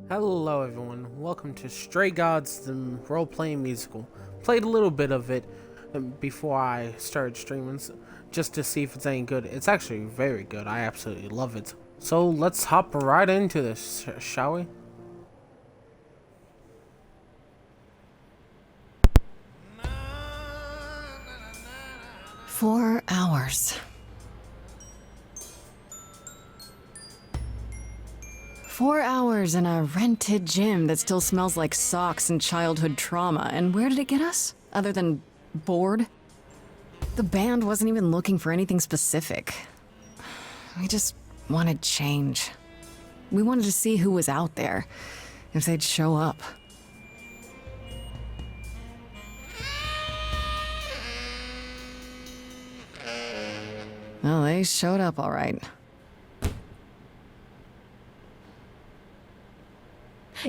Hello everyone, welcome to Stray Gods, the role-playing musical. Played a little bit of it before I started streaming, just to see if it's any good. It's actually very good, I absolutely love it. So let's hop right into this, shall we? Four hours. 4 hours in a rented gym that still smells like socks and childhood trauma. And where did it get us? Other than bored? The band wasn't even looking for anything specific. We just wanted change. We wanted to see who was out there, if they'd show up. Well, they showed up all right.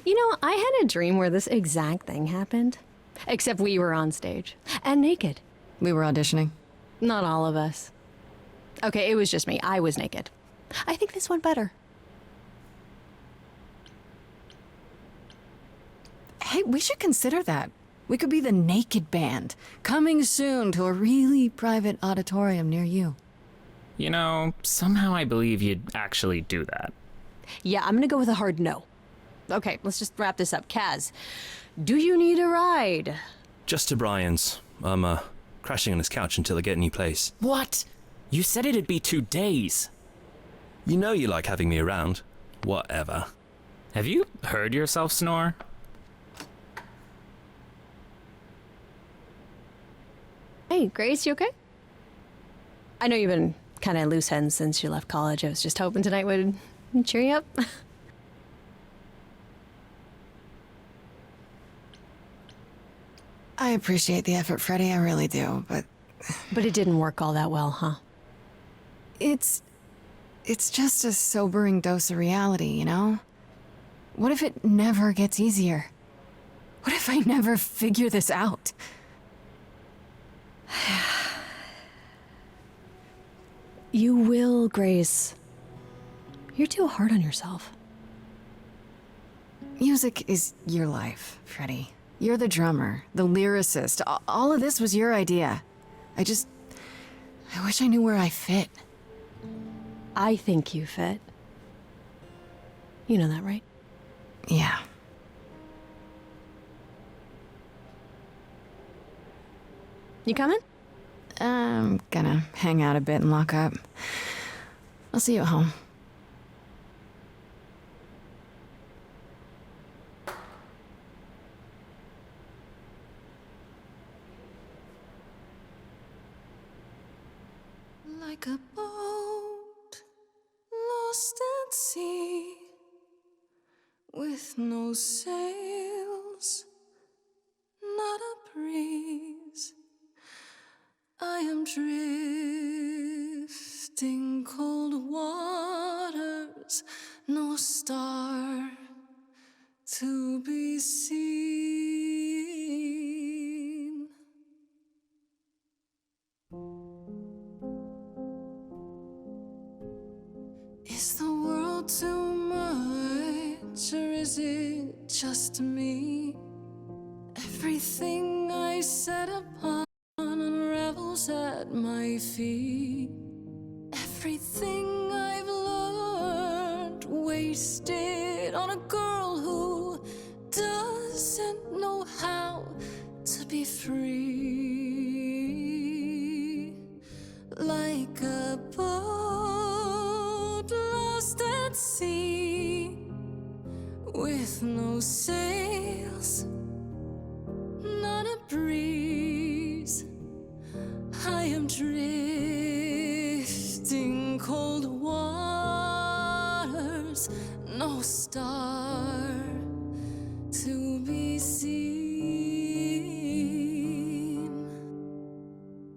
You know, I had a dream where this exact thing happened. Except we were on stage. And naked. We were auditioning. Not all of us. Okay, it was just me. I was naked. I think this went better. Hey, we should consider that. We could be the Naked Band, coming soon to a really private auditorium near you. You know, somehow I believe you'd actually do that. Yeah, I'm gonna go with a hard no. Okay, let's just wrap this up. Kaz, do you need a ride? Just to Brian's. I'm, crashing on his couch until I get a new place. What? You said it'd be 2 days. You know you like having me around. Whatever. Have you heard yourself snore? Hey, Grace, you okay? I know you've been kind of loose ends since you left college. I was just hoping tonight would cheer you up. I appreciate the effort, Freddie, I really do, but But it didn't work all that well, huh? it's just a sobering dose of reality, you know? What if it never gets easier? What if I never figure this out? You will, Grace. You're too hard on yourself. Music is your life, Freddie. You're the drummer, the lyricist. All of this was your idea. I wish I knew where I fit. I think you fit. You know that, right? Yeah. You coming? I'm gonna hang out a bit and lock up. I'll see you at home. Like a boat lost at sea, with no sails, not a breeze. I am drifting cold waters, no star to be seen. Is the world too much, or is it just me? Everything I set upon unravels at my feet. Everything I've learned wasted on a girl who doesn't know how to be free. Like a boat lost at sea, with no sails, not a breeze. I am drifting cold waters, no star to be seen.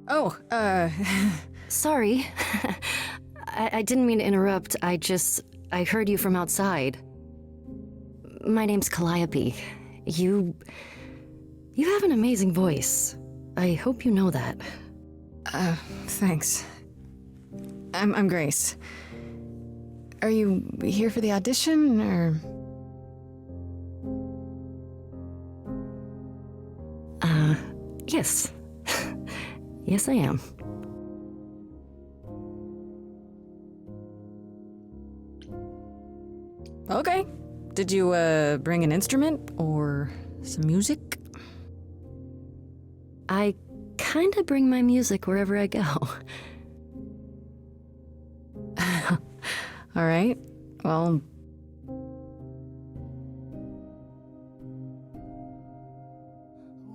Oh, Sorry. I didn't mean to interrupt. I heard you from outside. My name's Calliope. You have an amazing voice. I hope you know that. Thanks. I'm Grace. Are you here for the audition, or...? Yes. Yes, I am. Okay. Did you, bring an instrument or some music? I kinda bring my music wherever I go. All right. Well,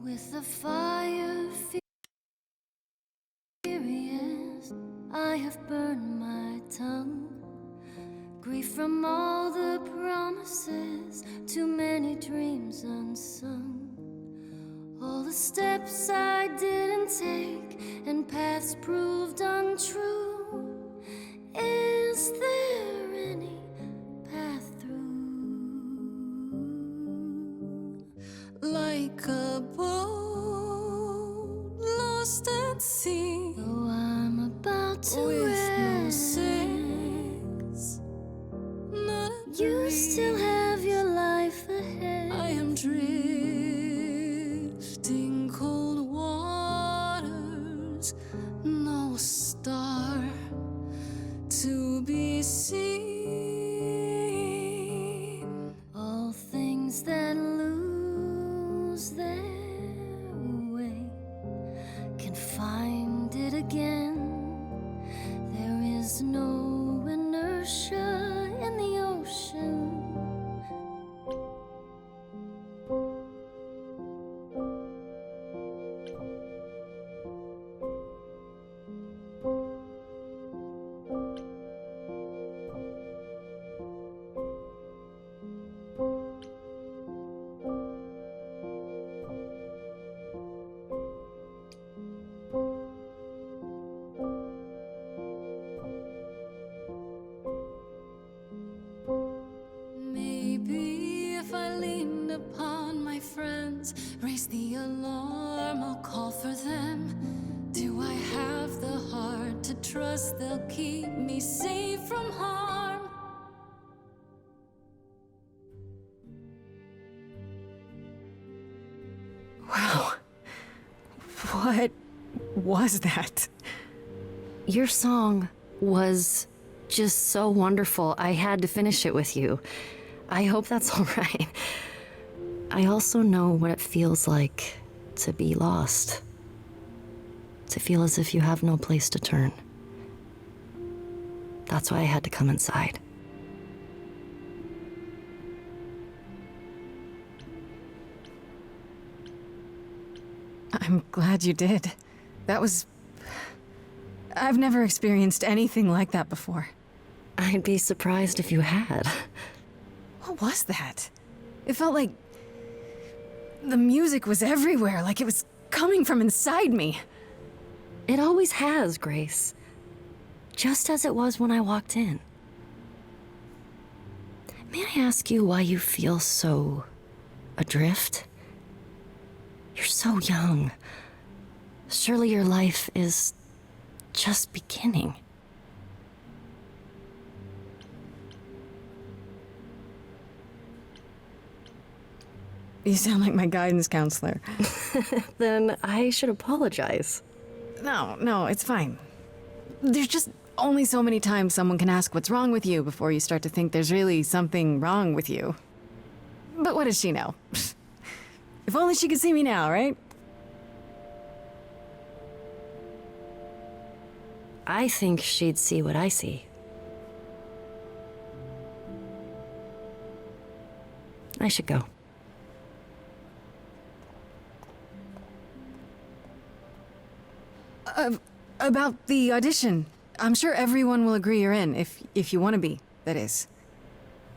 With the fire furious, I have burned my tongue. Grief from all the promises, too many dreams unsung. All the steps I didn't take and paths proved untrue. Is there any path through? Like a boat lost at sea, though I'm about to with no sails, not a you still have your life ahead. I am drifting cold waters, no star to be seen. All things that lose their way can find it again. There is no inertia in the ocean. Maybe if I leaned upon my friends, raise the alarm, I'll call for them. Do I have the heart to trust they'll keep me safe from harm? wow. What was that? Your song was just so wonderful. I had to finish it with you. I hope that's all right. I also know what it feels like to be lost. To feel as if you have no place to turn. That's why I had to come inside. I'm glad you did. That was... I've never experienced anything like that before. I'd be surprised if you had. What was that? It felt like... the music was everywhere, like it was coming from inside me. It always has, Grace. Just as it was when I walked in. May I ask you why you feel so adrift? You're so young. Surely your life is just beginning. You sound like my guidance counselor. Then I should apologize. No, it's fine. There's just only so many times someone can ask what's wrong with you before you start to think there's really something wrong with you. But what does she know? If only she could see me now, right? I think she'd see what I see. I should go. About the audition. I'm sure everyone will agree you're in, if you want to be, that is.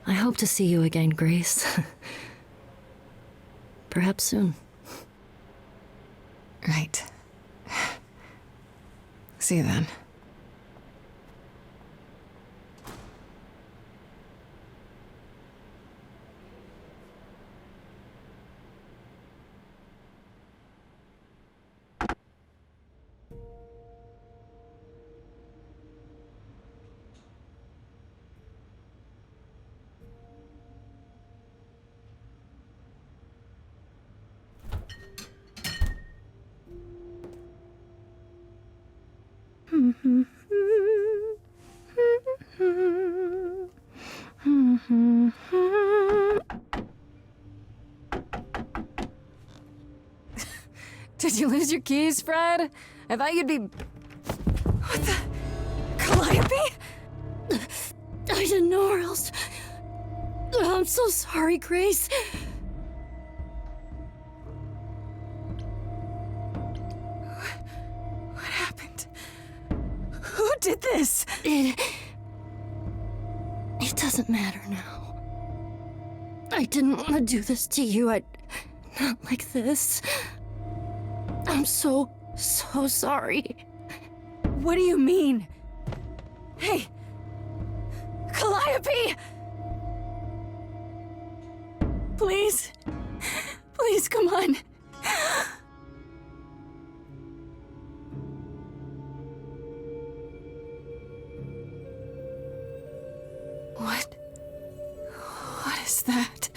I hope to see you again, Grace. Perhaps soon. Right. See you then. Did you lose your keys, Fred? I thought you'd be... What the... Calliope? I didn't know where else. I'm so sorry, Grace. What happened? Who did this? It doesn't matter now. I didn't want to do this to you. Not like this. I'm so sorry. What do you mean? Hey! Calliope! Please? Please, come on. What is that?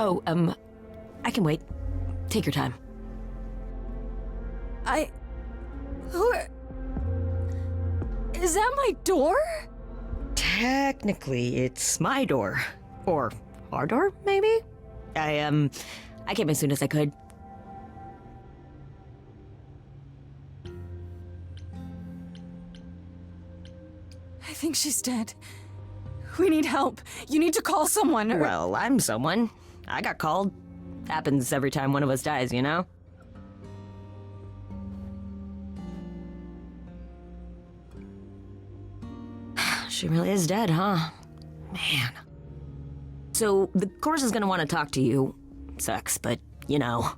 Oh, I can wait. Take your time. Who... Is that my door? Technically, it's my door. Or our door, maybe? I came as soon as I could. I think she's dead. We need help. You need to call someone or... Well, I'm someone. I got called. Happens every time one of us dies, you know? She really is dead, huh? Man. So, the course is gonna want to talk to you. Sucks, but, you know.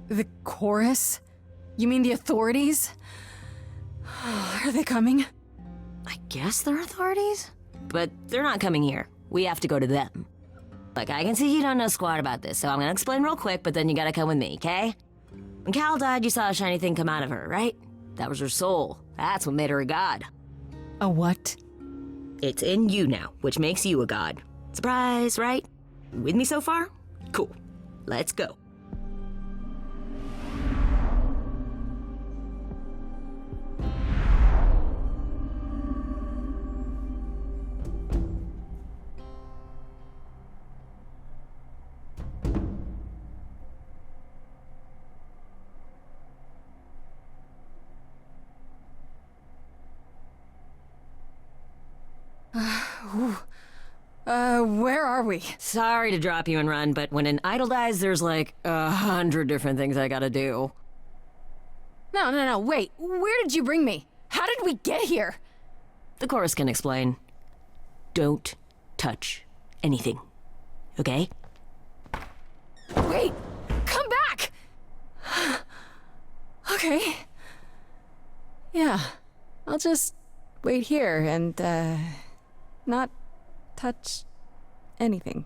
The chorus? You mean the authorities? Are they coming? I guess they're authorities? But they're not coming here. We have to go to them. Look, I can see you don't know squat about this, so I'm gonna explain real quick, but then you gotta come with me, okay? When Cal died, you saw a shiny thing come out of her, right? That was her soul. That's what made her a god. A what? It's in you now, which makes you a god. Surprise, right? With me so far? Cool. Let's go. Where are we? Sorry to drop you and run, but when an idol dies, there's like 100 different things I gotta do. No, wait. Where did you bring me? How did we get here? The chorus can explain. Don't touch anything. Okay? Wait! Come back! Okay. Yeah. I'll just wait here and, not touch anything.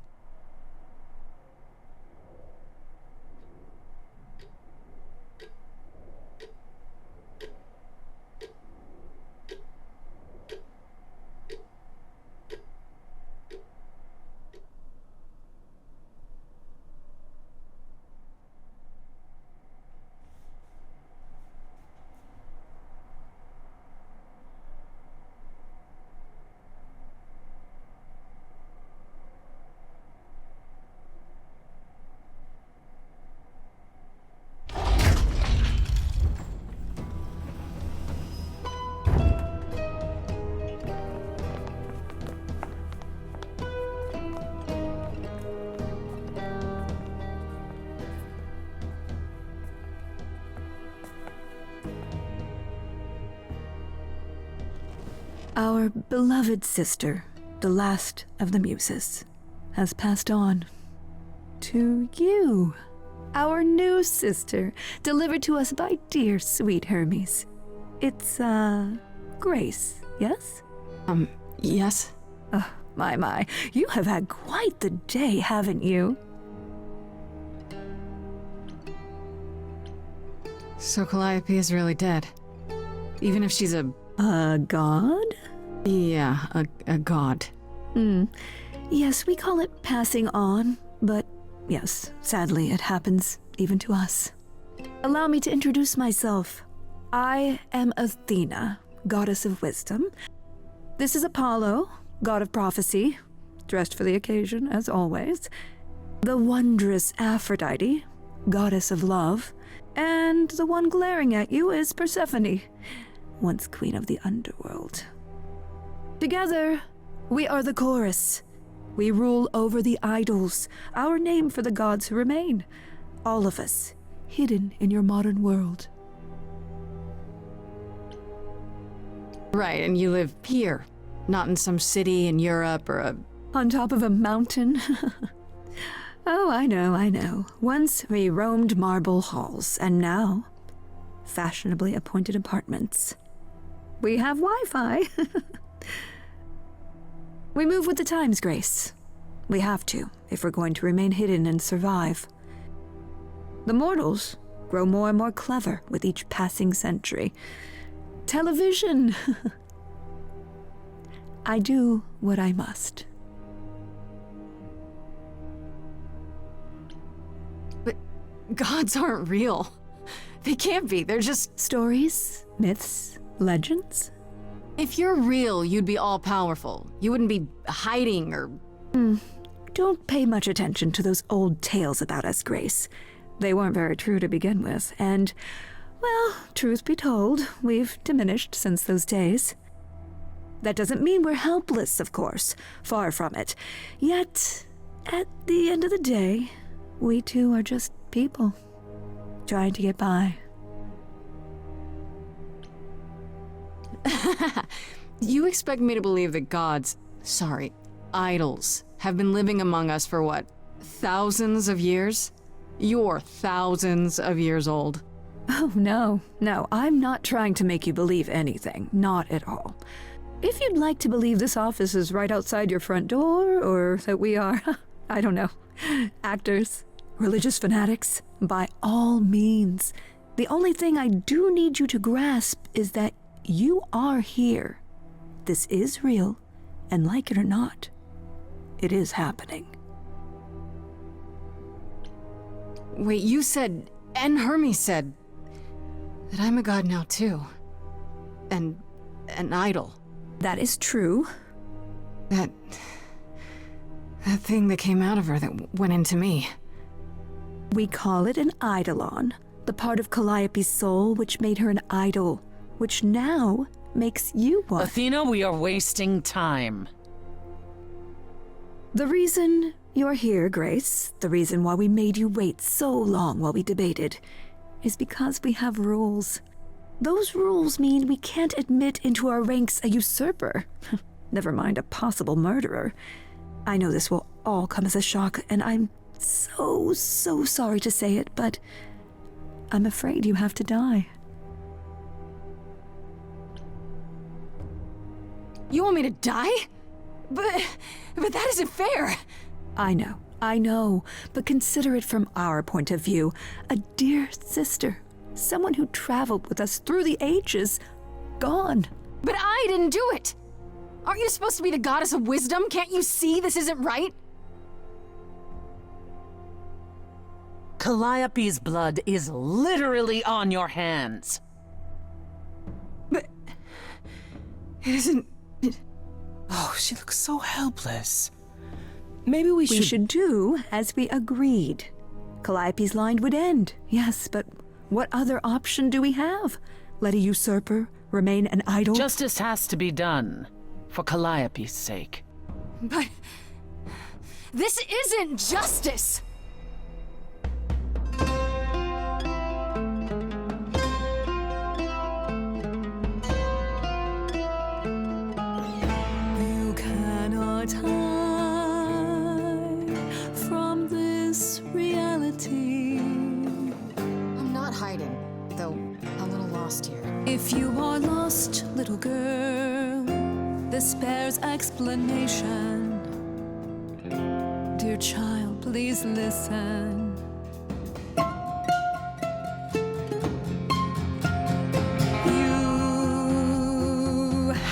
Our beloved sister, the last of the Muses, has passed on. to you, our new sister, delivered to us by dear sweet Hermes. It's, Grace, yes? Yes? Oh, my. You have had quite the day, haven't you? So Calliope is really dead. Even if she's a God? Yeah, a god. Yes, we call it passing on, but yes, sadly it happens even to us. Allow me to introduce myself. I am Athena, goddess of wisdom. This is Apollo, god of prophecy, dressed for the occasion, as always. The wondrous Aphrodite, goddess of love. And the one glaring at you is Persephone, once queen of the underworld. Together, we are the chorus. We rule over the idols, our name for the gods who remain. All of us, hidden in your modern world. Right, and you live here, not in some city in Europe or a... On top of a mountain? Oh, I know. Once we roamed marble halls, and now, fashionably appointed apartments. We have Wi-Fi. We move with the times, Grace. We have to, if we're going to remain hidden and survive. The mortals grow more and more clever with each passing century. Television! I do what I must. But gods aren't real. They can't be, they're just... Stories, myths, legends. If you're real, you'd be all-powerful. You wouldn't be hiding or... Don't pay much attention to those old tales about us, Grace. They weren't very true to begin with, and, well, truth be told, we've diminished since those days. That doesn't mean we're helpless, of course. Far from it. Yet, at the end of the day, we too are just people, trying to get by. You expect me to believe that gods, idols, have been living among us for what, thousands of years? You're thousands of years old. Oh, no, I'm not trying to make you believe anything, not at all. If you'd like to believe this office is right outside your front door, or that we are, I don't know, actors, religious fanatics, by all means. The only thing I do need you to grasp is that you are here. This is real, and like it or not, it is happening. Wait, you said, and Hermes said, that I'm a god now too. And an idol. That is true. That thing that came out of her that went into me. We call it an eidolon, the part of Calliope's soul which made her an idol, which now makes you one. Athena, we are wasting time. The reason you're here, Grace, the reason why we made you wait so long while we debated, is because we have rules. Those rules mean we can't admit into our ranks a usurper, never mind a possible murderer. I know this will all come as a shock, and I'm so sorry to say it, but I'm afraid you have to die. You want me to die? But that isn't fair. I know, but consider it from our point of view. A dear sister, someone who traveled with us through the ages, gone. But I didn't do it! Aren't you supposed to be the goddess of wisdom? Can't you see this isn't right? Calliope's blood is literally on your hands. But... isn't... Oh, she looks so helpless. Maybe we should do as we agreed. Calliope's line would end, yes, but what other option do we have? Let a usurper remain an idol? Justice has to be done, for Calliope's sake. But... this isn't justice! You cannot hide from this If you are lost, little girl, this bears explanation. Dear child, please listen. You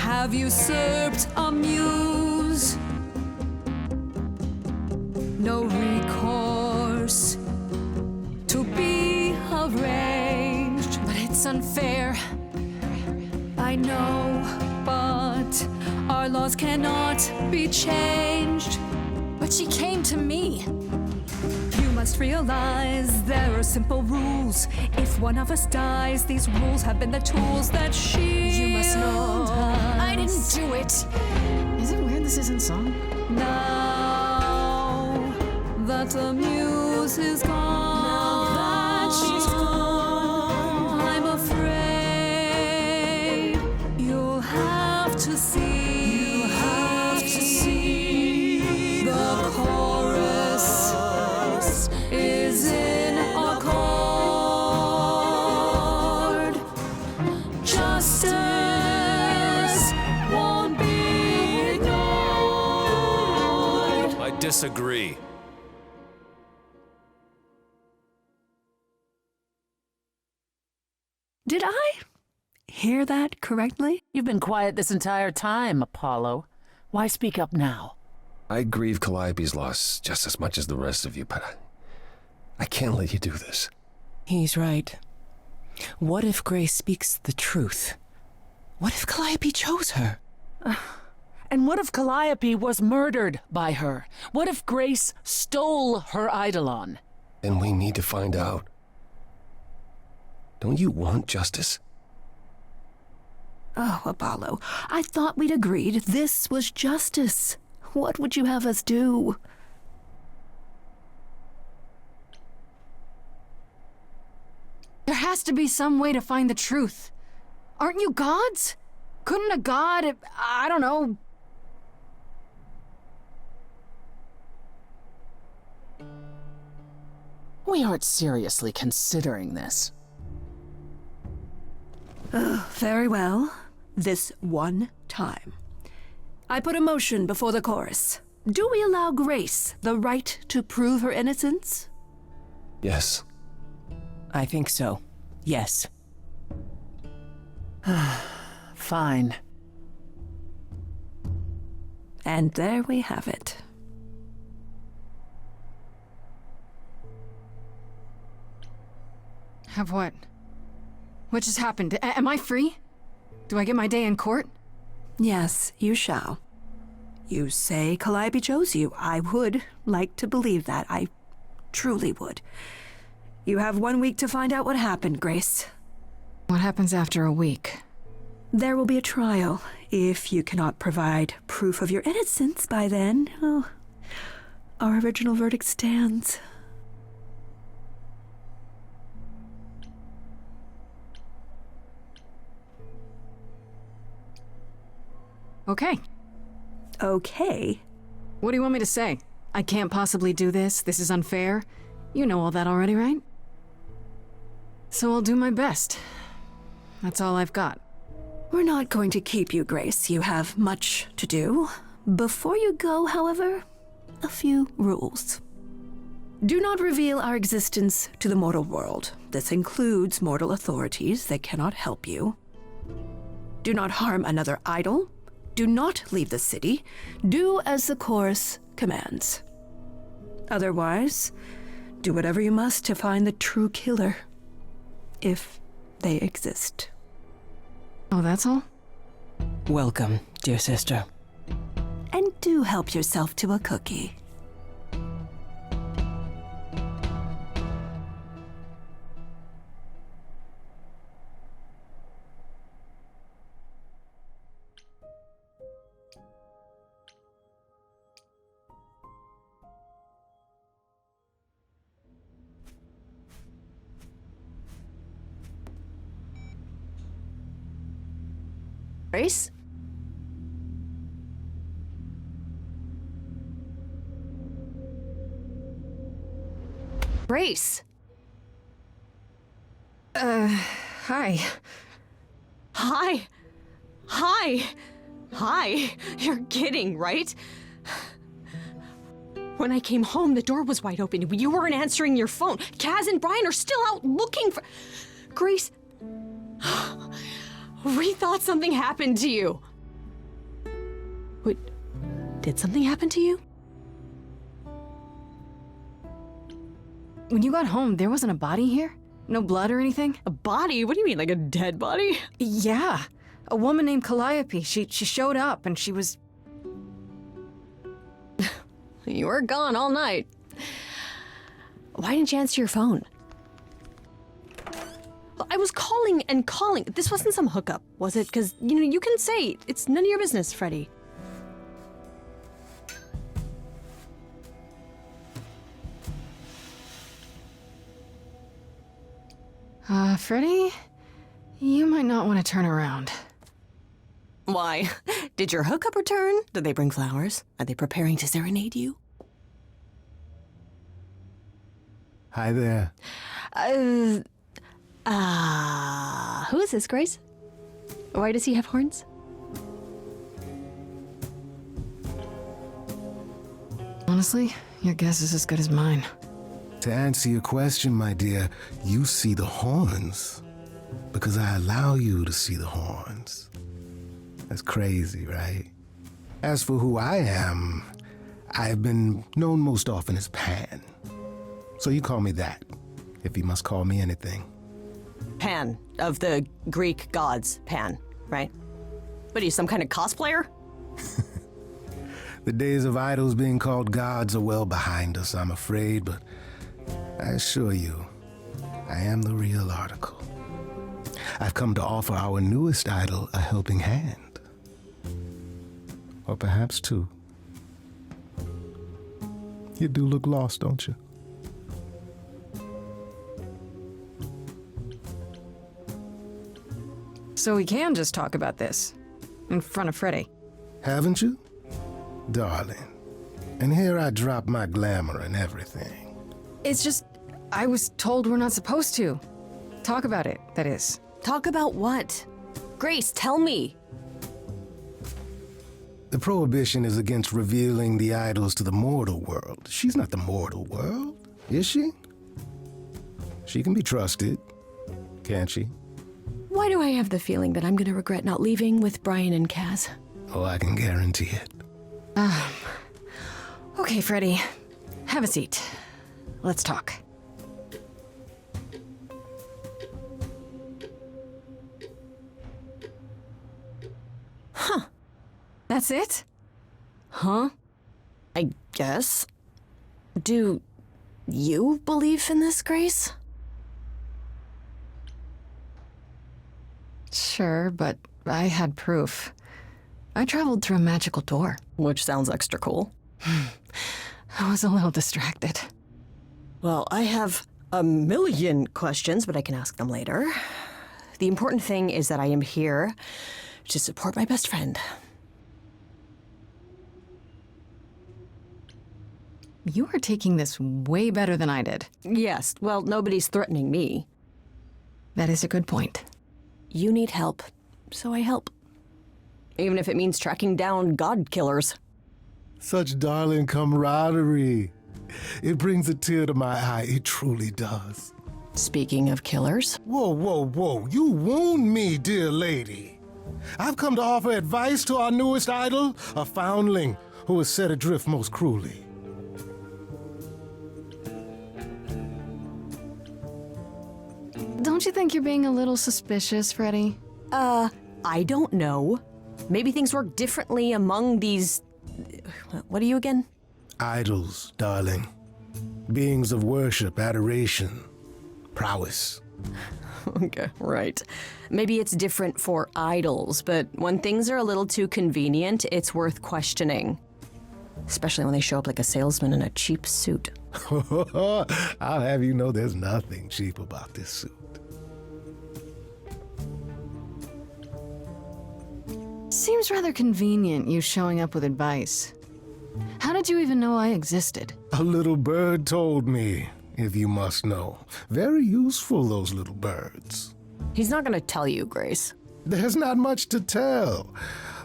have usurped a muse. No recourse to be arranged. But it's unfair. I know, but our laws cannot be changed. But she came to me. You must realize there are simple rules. If one of us dies, these rules have been the tools that shield You must know I didn't us. do it. Is it weird this isn't song? Now that the muse is gone, I'm afraid you'll have to see. The chorus is in accord. Justice won't be ignored. I disagree. Did I hear that correctly? You've been quiet this entire time, Apollo. Why speak up now? I grieve Calliope's loss just as much as the rest of you, but I can't let you do this. He's right. What if Grace speaks the truth? What if Calliope chose her? And what if Calliope was murdered by her? What if Grace stole her Eidolon? Then we need to find out. Don't you want justice? Oh, Apollo, I thought we'd agreed this was justice. What would you have us do? There has to be some way to find the truth. Aren't you gods? Couldn't a god, I don't know... We aren't seriously considering this. Very well. This one time. I put a motion before the chorus. Do we allow Grace the right to prove her innocence? Yes. I think so. Yes. Fine. And there we have it. Have what? What just happened? Am I free? Do I get my day in court? Yes, you shall. You say Calliope chose you. I would like to believe that. I truly would. You have 1 week to find out what happened, Grace. What happens after a week? There will be a trial. If you cannot provide proof of your innocence by then, oh, our original verdict stands. Okay. Okay. What do you want me to say? I can't possibly do this. This is unfair. You know all that already, right? So I'll do my best. That's all I've got. We're not going to keep you, Grace. You have much to do. Before you go, however, a few rules. Do not reveal our existence to the mortal world. This includes mortal authorities that cannot help you. Do not harm another idol. Do not leave the city. Do as the chorus commands. Otherwise, do whatever you must to find the true killer. If they exist. Oh, that's all? Welcome, dear sister. And do help yourself to a cookie. Grace? Grace? Hi. Hi. Hi. Hi. You're kidding, right? When I came home, the door was wide open. You weren't answering your phone. Kaz and Brian are still out looking for... Grace... We thought something happened to you. Wait, did something happen to you? When you got home, there wasn't a body here? No blood or anything? A body? What do you mean, like a dead body? Yeah. A woman named Calliope. She showed up and she was... You were gone all night. Why didn't you answer your phone? I was calling and calling. This wasn't some hookup, was it? Because, you can say it's none of your business, Freddy. Freddy? You might not want to turn around. Why? Did your hookup return? Did they bring flowers? Are they preparing to serenade you? Hi there. Who is this, Grace? Why does he have horns? Honestly, your guess is as good as mine. To answer your question, my dear, you see the horns because I allow you to see the horns. That's crazy, right? As for who I am, I've been known most often as Pan. So you call me that, if you must call me anything. Pan, of the Greek gods, Pan, right? What are you, some kind of cosplayer? The days of idols being called gods are well behind us, I'm afraid, but I assure you, I am the real article. I've come to offer our newest idol a helping hand. Or perhaps two. You do look lost, don't you? So we can just talk about this in front of Freddy. Haven't you? Darling. And here I drop my glamour and everything. It's just, I was told we're not supposed to. Talk about it, that is. Talk about what? Grace, tell me. The prohibition is against revealing the idols to the mortal world. She's not the mortal world, is she? She can be trusted, can't she? Why do I have the feeling that I'm gonna regret not leaving with Brian and Kaz? Oh, I can guarantee it. Okay, Freddy. Have a seat. Let's talk. Huh. That's it? Huh? I guess. Do you believe in this, Grace? Sure, but I had proof. I traveled through a magical door. Which sounds extra cool. I was a little distracted. Well, I have a million questions, but I can ask them later. The important thing is that I am here to support my best friend. You are taking this way better than I did. Yes, well, nobody's threatening me. That is a good point. You need help, so I help. Even if it means tracking down god killers. Such darling camaraderie. It brings a tear to my eye. It truly does. Speaking of killers. Whoa, whoa, whoa. You wound me, dear lady. I've come to offer advice to our newest idol, a foundling who was set adrift most cruelly. Don't you think you're being a little suspicious, Freddy? I don't know. Maybe things work differently among these... What are you again? Idols, darling. Beings of worship, adoration, prowess. Okay, right. Maybe it's different for idols, but when things are a little too convenient, it's worth questioning. Especially when they show up like a salesman in a cheap suit. I'll have you know there's nothing cheap about this suit. Seems rather convenient, you showing up with advice. How did you even know I existed? A little bird told me, if you must know. Very useful, those little birds. He's not gonna tell you, Grace. There's not much to tell.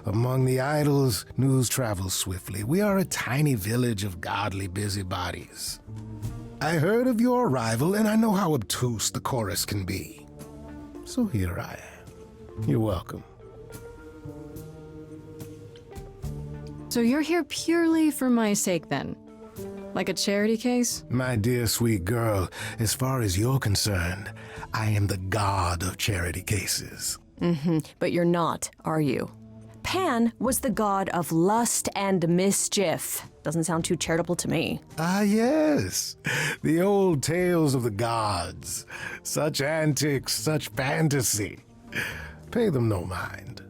Among the idols, news travels swiftly. We are a tiny village of godly busybodies. I heard of your arrival, and I know how obtuse the chorus can be. So here I am. You're welcome. So you're here purely for my sake, then? Like a charity case? My dear sweet girl, as far as you're concerned, I am the god of charity cases. But you're not, are you? Pan was the god of lust and mischief. Doesn't sound too charitable to me. Ah, yes. The old tales of the gods. Such antics, such fantasy. Pay them no mind.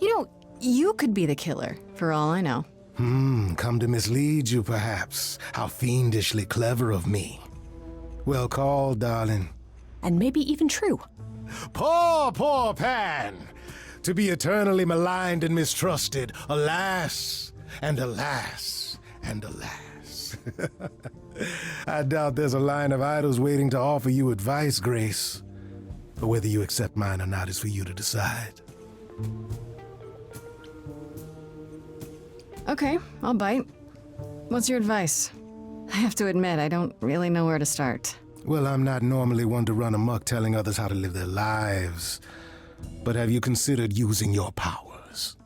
You know, you could be the killer, for all I know. Come to mislead you, perhaps. How fiendishly clever of me. Well called, darling. And maybe even true. Poor, poor Pan! To be eternally maligned and mistrusted. Alas, and alas, and alas. I doubt there's a line of idols waiting to offer you advice, Grace. But whether you accept mine or not is for you to decide. Okay, I'll bite. What's your advice? I have to admit, I don't really know where to start. Well, I'm not normally one to run amok telling others how to live their lives. But have you considered using your powers?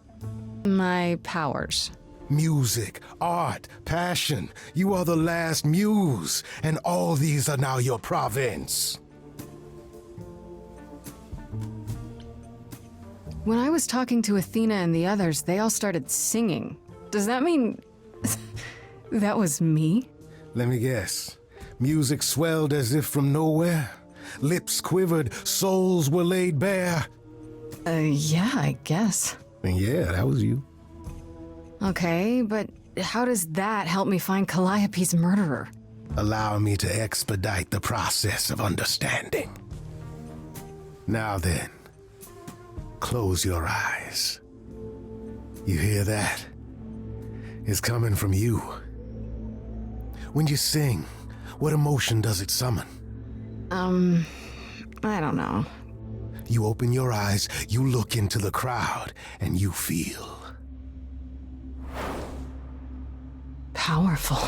My powers. Music, art, passion. You are the last muse, and all these are now your province. When I was talking to Athena and the others, they all started singing. Does that mean that was me? Let me guess. Music swelled as if from nowhere. Lips quivered, souls were laid bare. Yeah, I guess. And yeah, that was you. Okay, but how does that help me find Calliope's murderer? Allow me to expedite the process of understanding. Now then, close your eyes. You hear that? It's coming from you. When you sing, what emotion does it summon? I don't know. You open your eyes, you look into the crowd, and you feel powerful.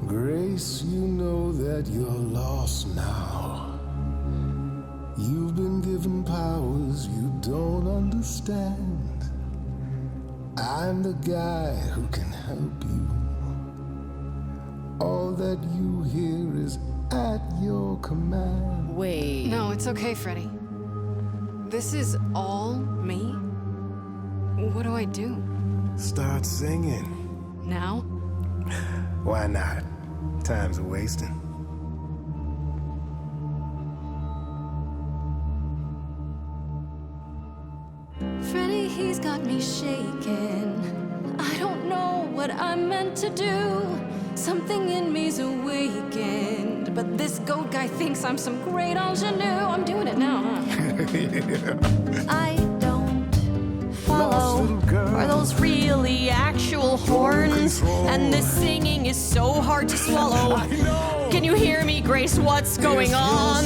Grace, you know that you're lost now. You've been given powers you don't understand. I'm the guy who can help you. All that you hear is at your command. Wait. No, it's okay, Freddy. This is all me? What do I do? Start singing. Now? Why not? Time's a wasting. Freddy, he's got me shaking. I don't know what I'm meant to do. Something in me's awakened. But this goat guy thinks I'm some great ingenue. I'm doing it now, huh? I don't follow. Are those really actual horns? And this singing is so hard to swallow. Can you hear me, Grace? What's going on?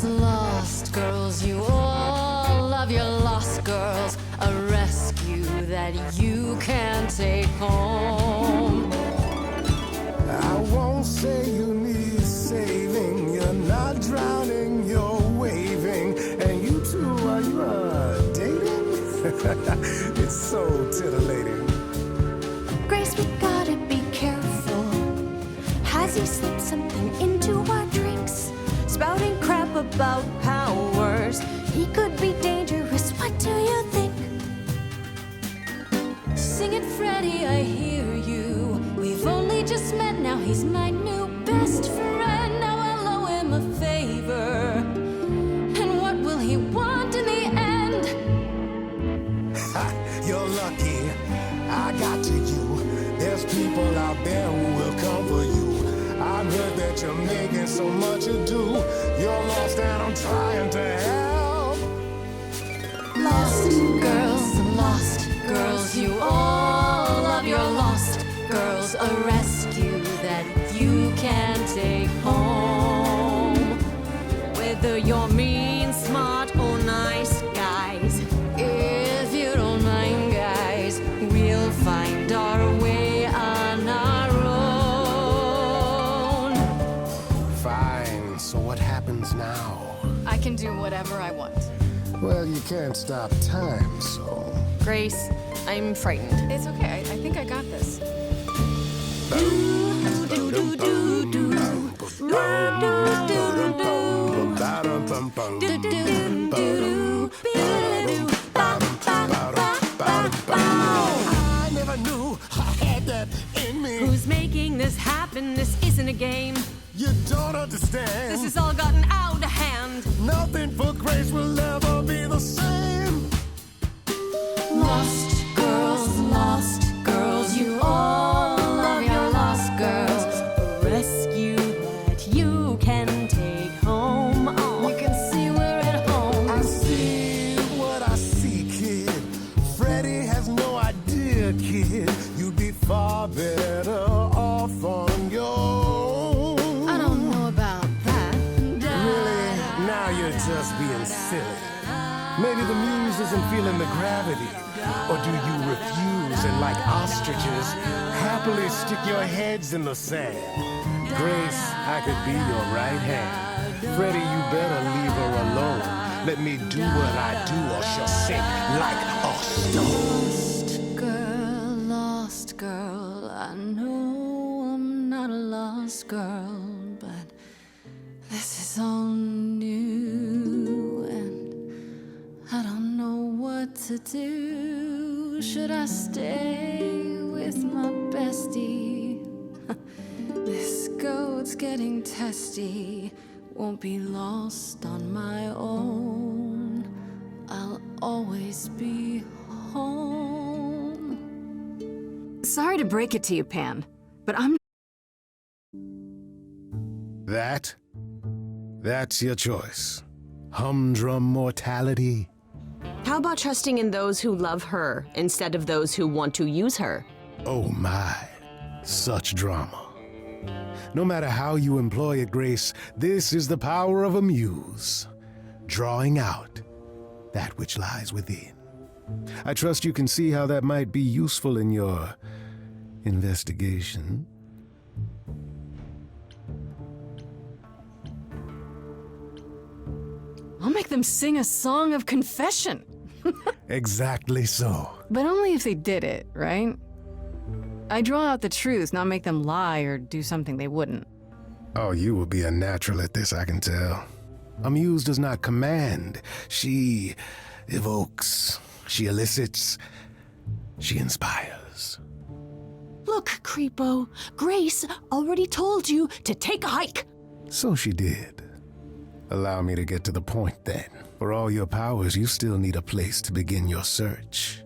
Lost girls, you all love your lost girls. A rescue that you can take home. I won't say you need saving. You're not drowning, you're waving. And you two, are you dating? It's so titillating. Grace, we gotta be careful. Has he slipped something into our drinks? Spouting crap about powers. He could be dangerous, what do you think? Sing it, Freddy, I hear you. We've only just met, now he's my new best friend. Now I'll owe him a favor. And what will he want in the end? You're lucky, I got to you. There's people out there who will come for you. I've heard that you're making so much ado. You're lost and I'm trying to help. lost girls, you all love your lost girls. A rescue that you can take home. Whether you're mean, smart, or nice, guys, if you don't mind, guys, we'll find our way on our own. Fine, so what happens now? I can do whatever I want. Well, you can't stop time, so... Grace, I'm frightened. It's okay. I think I got this. I never knew I had that in me. Who's making this happen? This isn't a game. You don't understand. This has all gotten out of hand. Nothing for Grace will ever be the same. Lost girls, you all love your lost girls. A rescue that you can take home. Oh, you can see we're at home. I see what I see, kid. Freddie has no idea, kid. You'd be far better off on your own. I don't know about that. Really? Now you're just being silly. Maybe the muse isn't feeling the gravity. Or do you refuse and, like ostriches, happily stick your heads in the sand? Grace, I could be your right hand. Freddie, you better leave her alone. Let me do what I do or she'll sink like a stone. Lost girl, I know I'm not a lost girl, but this is all new and I don't know what to do. Should I stay with my bestie? This goat's getting testy. Won't be lost on my own. I'll always be home. Sorry to break it to you, Pan, but I'm... That's your choice. Humdrum mortality. How about trusting in those who love her instead of those who want to use her? Oh my, such drama. No matter how you employ it, Grace, this is the power of a muse, drawing out that which lies within. I trust you can see how that might be useful in your investigation. I'll make them sing a song of confession. Exactly so. But only if they did it, right? I draw out the truth, not make them lie or do something they wouldn't. Oh, you will be a natural at this, I can tell. A muse does not command. She evokes. She elicits. She inspires. Look, Creepo, Grace already told you to take a hike. So she did. Allow me to get to the point then. For all your powers, you still need a place to begin your search.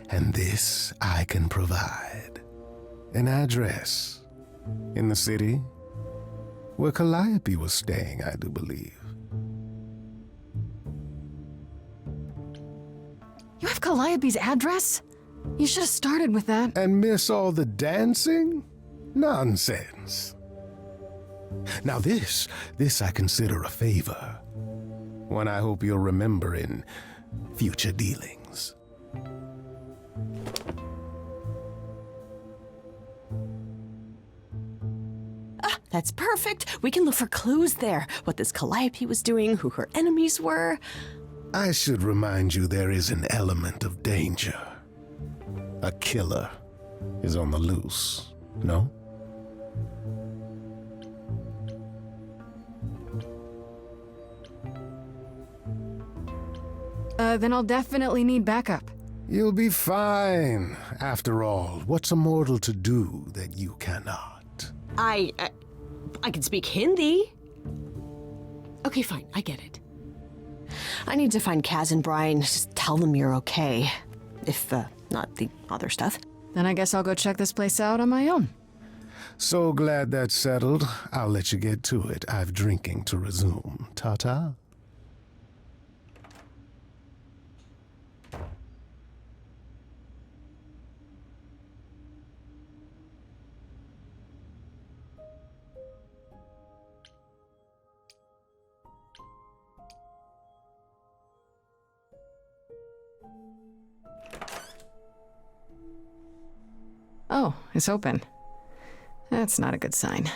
And this I can provide. An address. In the city, where Calliope was staying, I do believe. You have Calliope's address? You should have started with that. And miss all the dancing? Nonsense. Now this I consider a favor. One I hope you'll remember in future dealings. That's perfect. We can look for clues there. What this Calliope was doing, who her enemies were. I should remind you there is an element of danger. A killer is on the loose, no? Then I'll definitely need backup. You'll be fine. After all, what's a mortal to do that you cannot? I can speak Hindi. Okay, fine, I get it. I need to find Kaz and Brian. Just tell them you're okay. If, not the other stuff. Then I guess I'll go check this place out on my own. So glad that's settled. I'll let you get to it. I've drinking to resume. Ta-ta. Oh, it's open. That's not a good sign.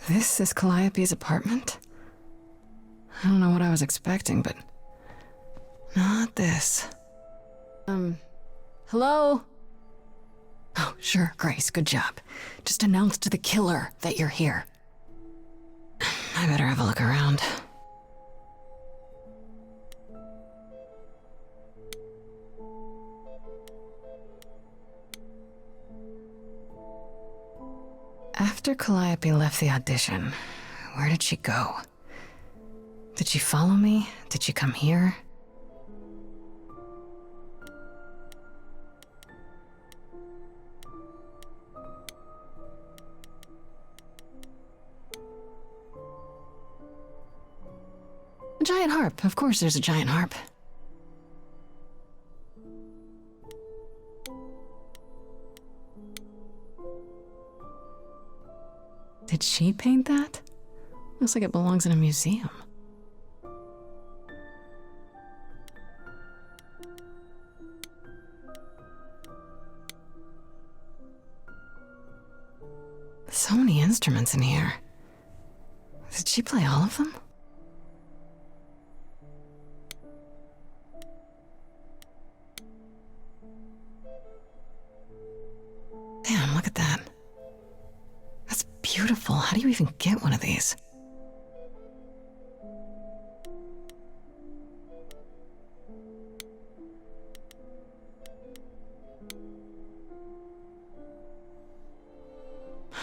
This is Calliope's apartment? I don't know what I was expecting, but not this. Hello? Oh, sure, Grace, good job. Just announce to the killer that you're here. I better have a look around. After Calliope left the audition, where did she go? Did she follow me? Did she come here? A giant harp. Of course there's a giant harp. Did she paint that? Looks like it belongs in a museum. So many instruments in here. Did she play all of them? Damn, look at that. That's beautiful. How do you even get one of these?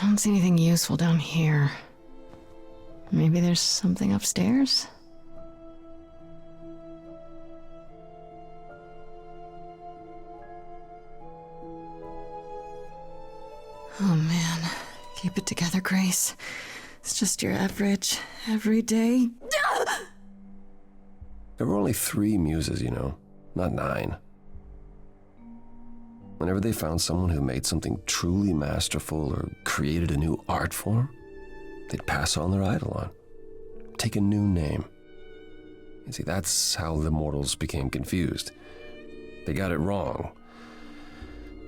I don't see anything useful down here. Maybe there's something upstairs? Oh man, keep it together, Grace. It's just your average, everyday. There were only 3 muses, you know, not 9. Whenever they found someone who made something truly masterful or created a new art form, they'd pass on their eidolon, take a new name. You see, that's how the mortals became confused. They got it wrong.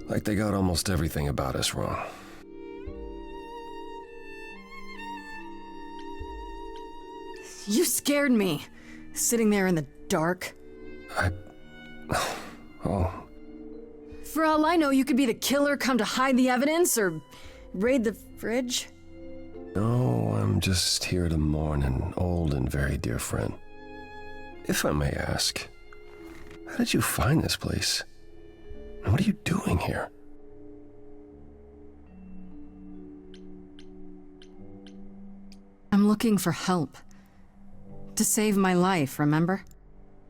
Like they got almost everything about us wrong. You scared me, sitting there in the dark. Oh. For all I know, you could be the killer come to hide the evidence or raid the fridge. No, I'm just here to mourn an old and very dear friend. If I may ask, how did you find this place? And what are you doing here? I'm looking for help. To save my life, remember?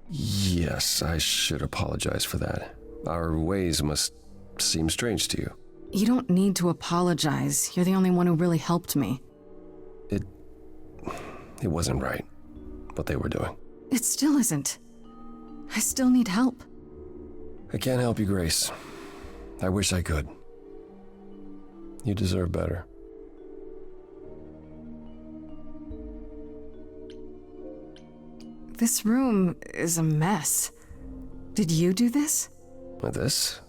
Yes, I should apologize for that. Our ways must seem strange to you. You don't need to apologize. You're the only one who really helped me. It wasn't right, what they were doing. It still isn't. I still need help. I can't help you, Grace. I wish I could. You deserve better. This room is a mess. Did you do this? With this?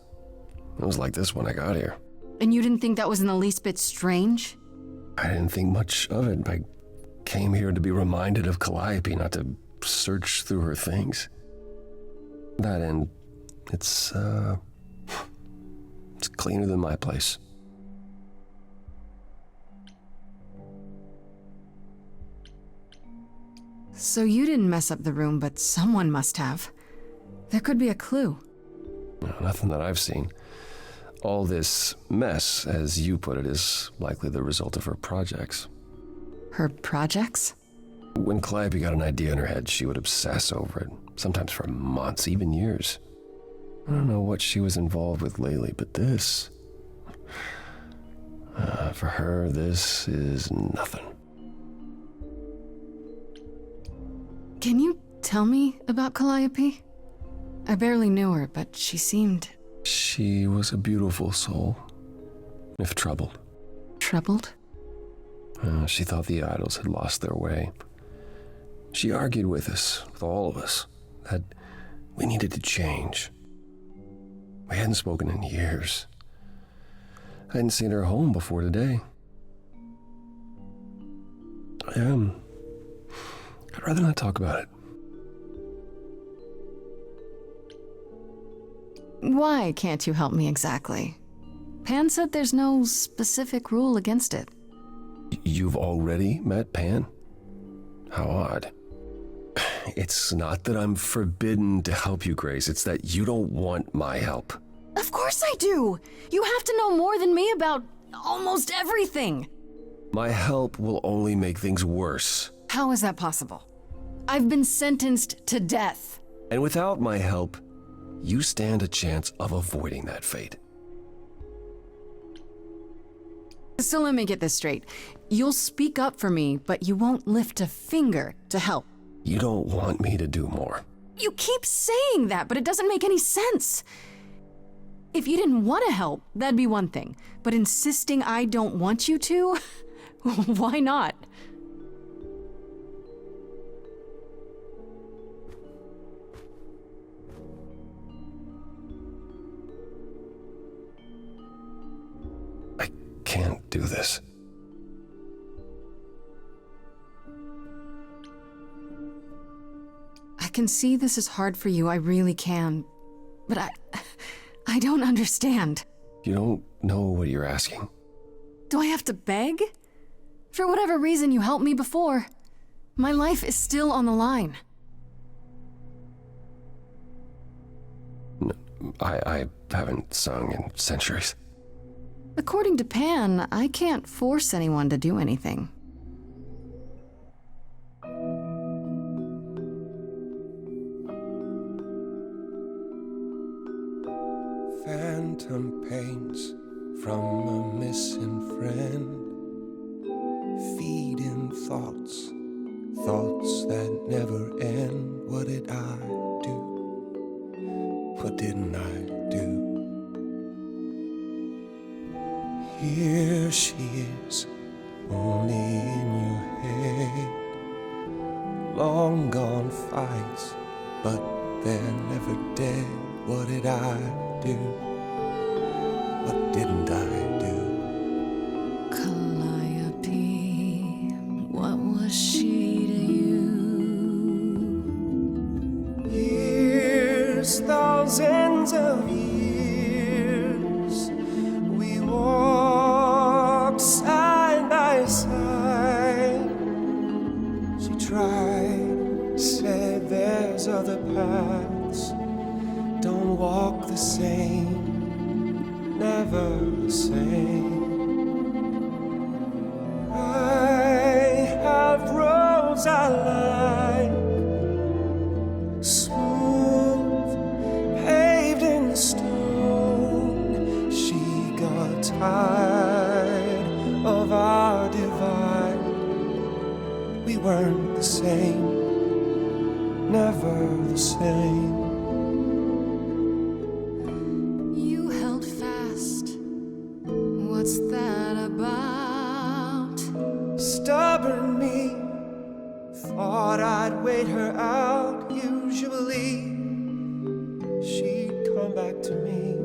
It was like this when I got here. And you didn't think that was in the least bit strange? I didn't think much of it. I came here to be reminded of Calliope, not to search through her things. That end, it's cleaner than my place. So you didn't mess up the room, but someone must have. There could be a clue. No, nothing that I've seen. All this mess, as you put it, is likely the result of her projects. Her projects? When Calliope got an idea in her head, she would obsess over it, sometimes for months, even years. I don't know what she was involved with lately, but this... for her, this is nothing. Can you tell me about Calliope? I barely knew her, but she seemed... She was a beautiful soul, if troubled. Troubled? She thought the idols had lost their way. She argued with us, with all of us. that we needed to change. We hadn't spoken in years. I hadn't seen her home before today. I'd rather not talk about it. Why can't you help me exactly? Pan said there's no specific rule against it. You've already met Pan? How odd. It's not that I'm forbidden to help you, Grace. It's that you don't want my help. Of course I do! You have to know more than me about almost everything! My help will only make things worse. How is that possible? I've been sentenced to death. And without my help, you stand a chance of avoiding that fate. So let me get this straight. You'll speak up for me, but you won't lift a finger to help. You don't want me to do more. You keep saying that, but it doesn't make any sense. If you didn't want to help, that'd be one thing. But insisting I don't want you to? Why not? I can't do this. I can see this is hard for you, I really can. But I don't understand. You don't know what you're asking. Do I have to beg? For whatever reason you helped me before. My life is still on the line. No, I haven't sung in centuries. According to Pan, I can't force anyone to do anything. Phantom pains from a missing friend, feeding thoughts that never end. What did I do? What didn't I do? Here she is, only in your head. Long gone fights, but they're never dead. What did I do? What didn't I do? Calliope, what was she to you? Years, thousands of years, we walked side by side. She tried, said there's other paths. Don't walk the same, never the same. I have roads I like, smooth, paved in stone. She got tired of our divide. We weren't the same, never the same. What's that about? Stubborn me, thought I'd wait her out. Usually, she'd come back to me.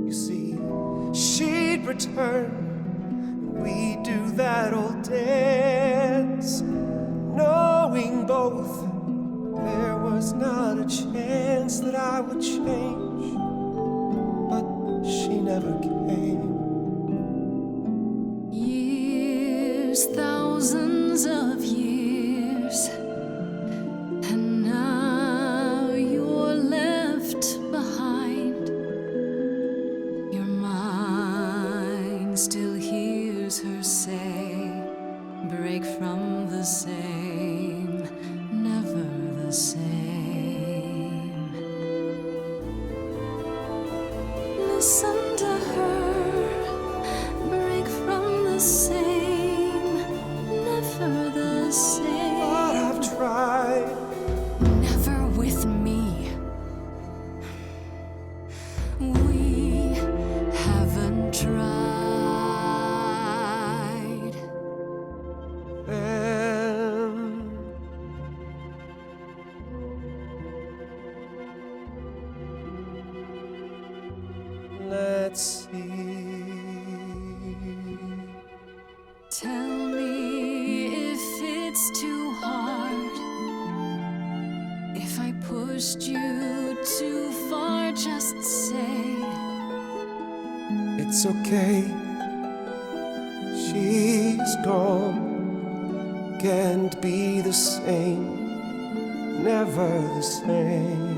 You see, she'd return, we'd do that old dance, knowing both there was not a chance that I would change. She never came. Years, thousands of years, and now you're left behind. Your mind still hears her say, break from the same, never the same. Listen to her, break from the same, never the same. But I've tried. Never with me. We haven't tried. Then not see. Tell me if it's too hard, if I pushed you too far, just say it's okay. She's gone, can't be the same, never the same.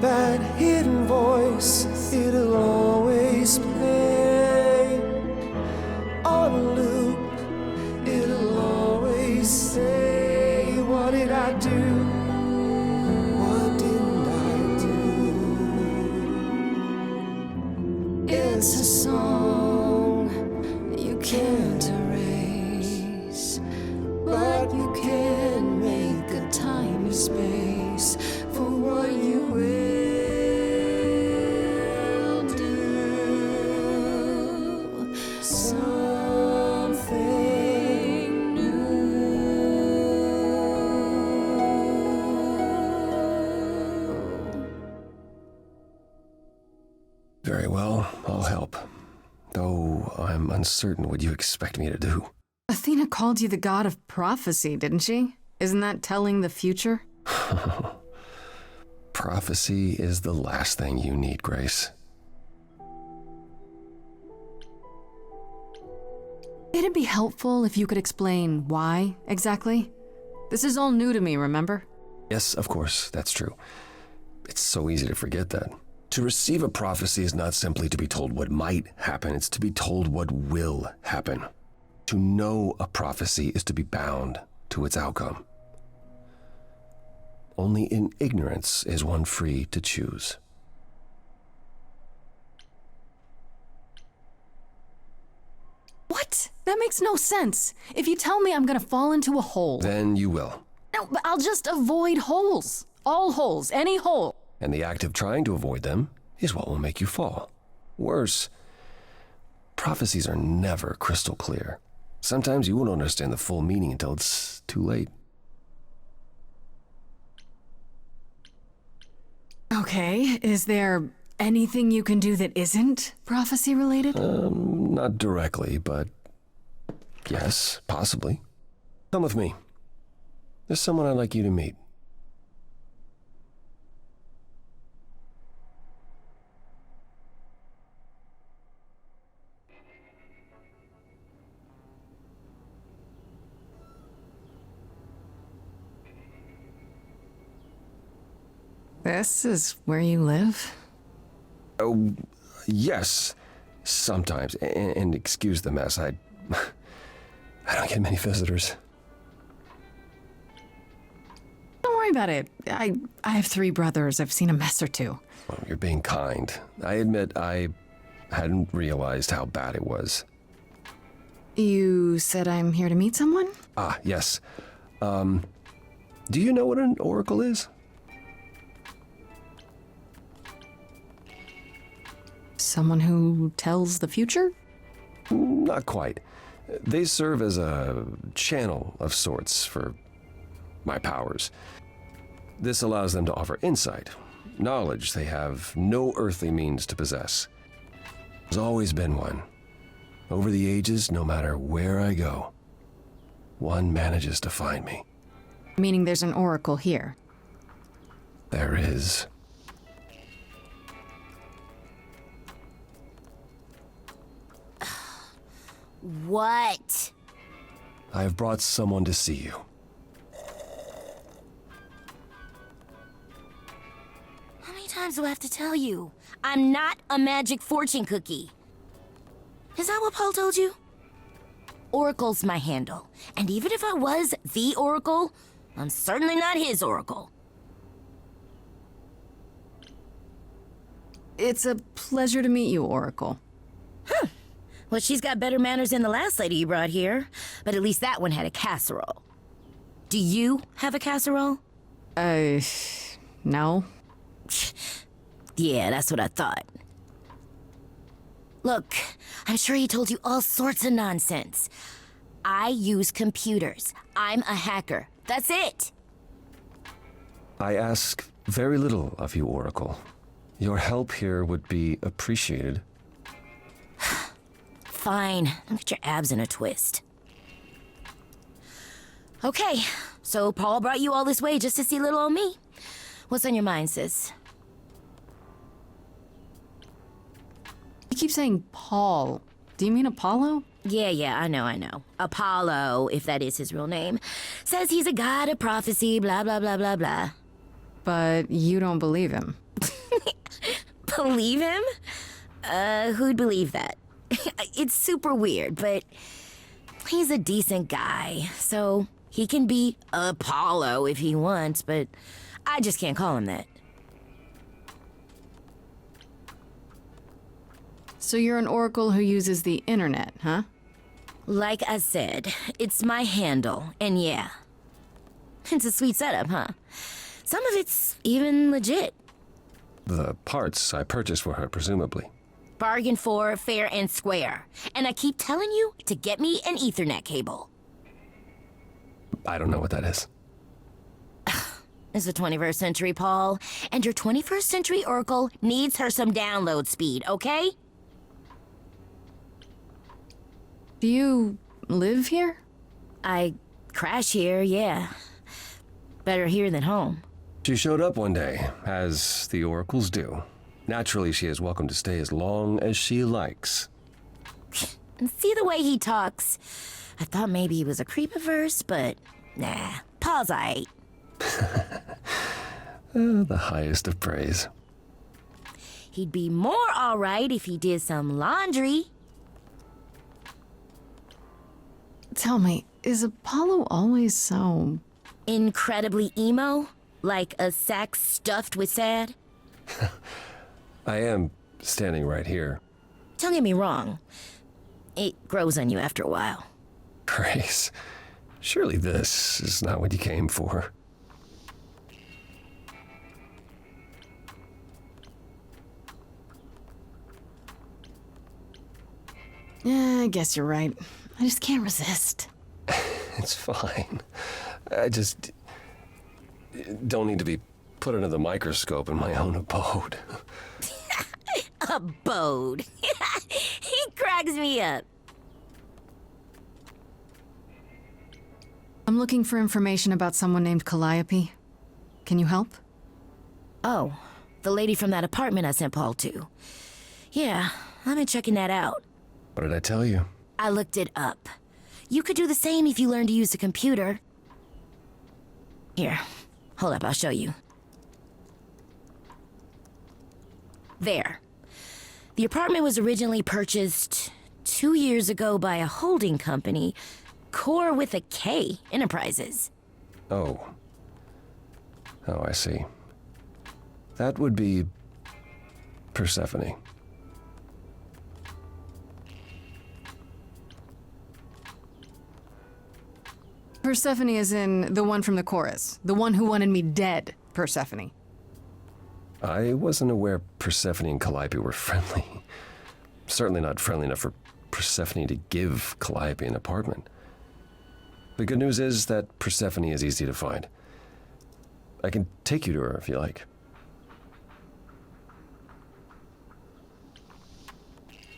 That hidden voice, it'll always play on a loop. It'll always say, what did I do? What didn't I do? it's a song you can't erase, but you can make a tiny space for what you will do. Something new. Very well, I'll help. Though I'm uncertain what you expect me to do. Athena called you the god of prophecy, didn't she? Isn't that telling the future? Prophecy is the last thing you need, Grace. It'd be helpful if you could explain why, exactly. This is all new to me, remember? Yes, of course, that's true. It's so easy to forget that. To receive a prophecy is not simply to be told what might happen, it's to be told what will happen. To know a prophecy is to be bound to its outcome. Only in ignorance is one free to choose. What? That makes no sense. If you tell me I'm gonna fall into a hole... Then you will. No, but I'll just avoid holes. All holes, any hole. And the act of trying to avoid them is what will make you fall. Worse, prophecies are never crystal clear. Sometimes you won't understand the full meaning until it's too late. Okay, is there anything you can do that isn't prophecy related? Not directly, but yes, possibly. Come with me. There's someone I'd like you to meet. This is where you live? Oh, yes, sometimes. And excuse the mess, I don't get many visitors. Don't worry about it. I have 3 brothers. I've seen a mess or two. Well, you're being kind. I admit I hadn't realized how bad it was. You said I'm here to meet someone? Ah, yes. Do you know what an oracle is? Someone who tells the future? Not quite. They serve as a channel of sorts for my powers. This allows them to offer insight, knowledge they have no earthly means to possess. There's always been one. Over the ages, no matter where I go, one manages to find me. Meaning there's an oracle here. There is. What? I have brought someone to see you. How many times do I have to tell you? I'm not a magic fortune cookie. Is that what Paul told you? Oracle's my handle. And even if I was the Oracle, I'm certainly not his Oracle. It's a pleasure to meet you, Oracle. Well, she's got better manners than the last lady you brought here. But at least that one had a casserole. Do you have a casserole? No. Yeah, that's what I thought. Look, I'm sure he told you all sorts of nonsense. I use computers. I'm a hacker. That's it. I ask very little of you, Oracle. Your help here would be appreciated. Fine. Don't get your abs in a twist. Okay, so Paul brought you all this way just to see little old me. What's on your mind, sis? You keep saying Paul. Do you mean Apollo? Yeah, I know. Apollo, if that is his real name, says he's a god of prophecy, blah, blah, blah, blah, blah. But you don't believe him. Believe him? Who'd believe that? It's super weird, but he's a decent guy, so he can be Apollo if he wants, but I just can't call him that. So you're an oracle who uses the internet, huh? Like I said, it's my handle, and yeah. It's a sweet setup, huh? Some of it's even legit. The parts I purchased for her, presumably. Bargain for, fair and square. And I keep telling you to get me an Ethernet cable. I don't know what that is. It's the 21st century, Paul, and your 21st century oracle needs her some download speed, okay? Do you live here? I crash here, yeah. Better here than home. She showed up one day, as the oracles do. Naturally, she is welcome to stay as long as she likes. And see the way he talks. I thought maybe he was a creep at first, but nah, Paul's aight. The highest of praise. He'd be more alright if he did some laundry. Tell me, is Apollo always so... incredibly emo? Like a sack stuffed with sad? I am standing right here. Don't get me wrong. It grows on you after a while. Grace, surely this is not what you came for. Yeah, I guess you're right. I just can't resist. It's fine. I just don't need to be put under the microscope in my own abode. Abode. He cracks me up. I'm looking for information about someone named Calliope. Can you help? Oh, the lady from that apartment I sent Paul to. Yeah, I've been checking that out. What did I tell you? I looked it up. You could do the same if you learned to use a computer. Here, hold up, I'll show you. There. The apartment was originally purchased 2 years ago by a holding company, Core with a K Enterprises. Oh, I see. That would be Persephone. Persephone is in the one from the chorus. The one who wanted me dead, Persephone. I wasn't aware Persephone and Calliope were friendly. Certainly not friendly enough for Persephone to give Calliope an apartment. The good news is that Persephone is easy to find. I can take you to her if you like.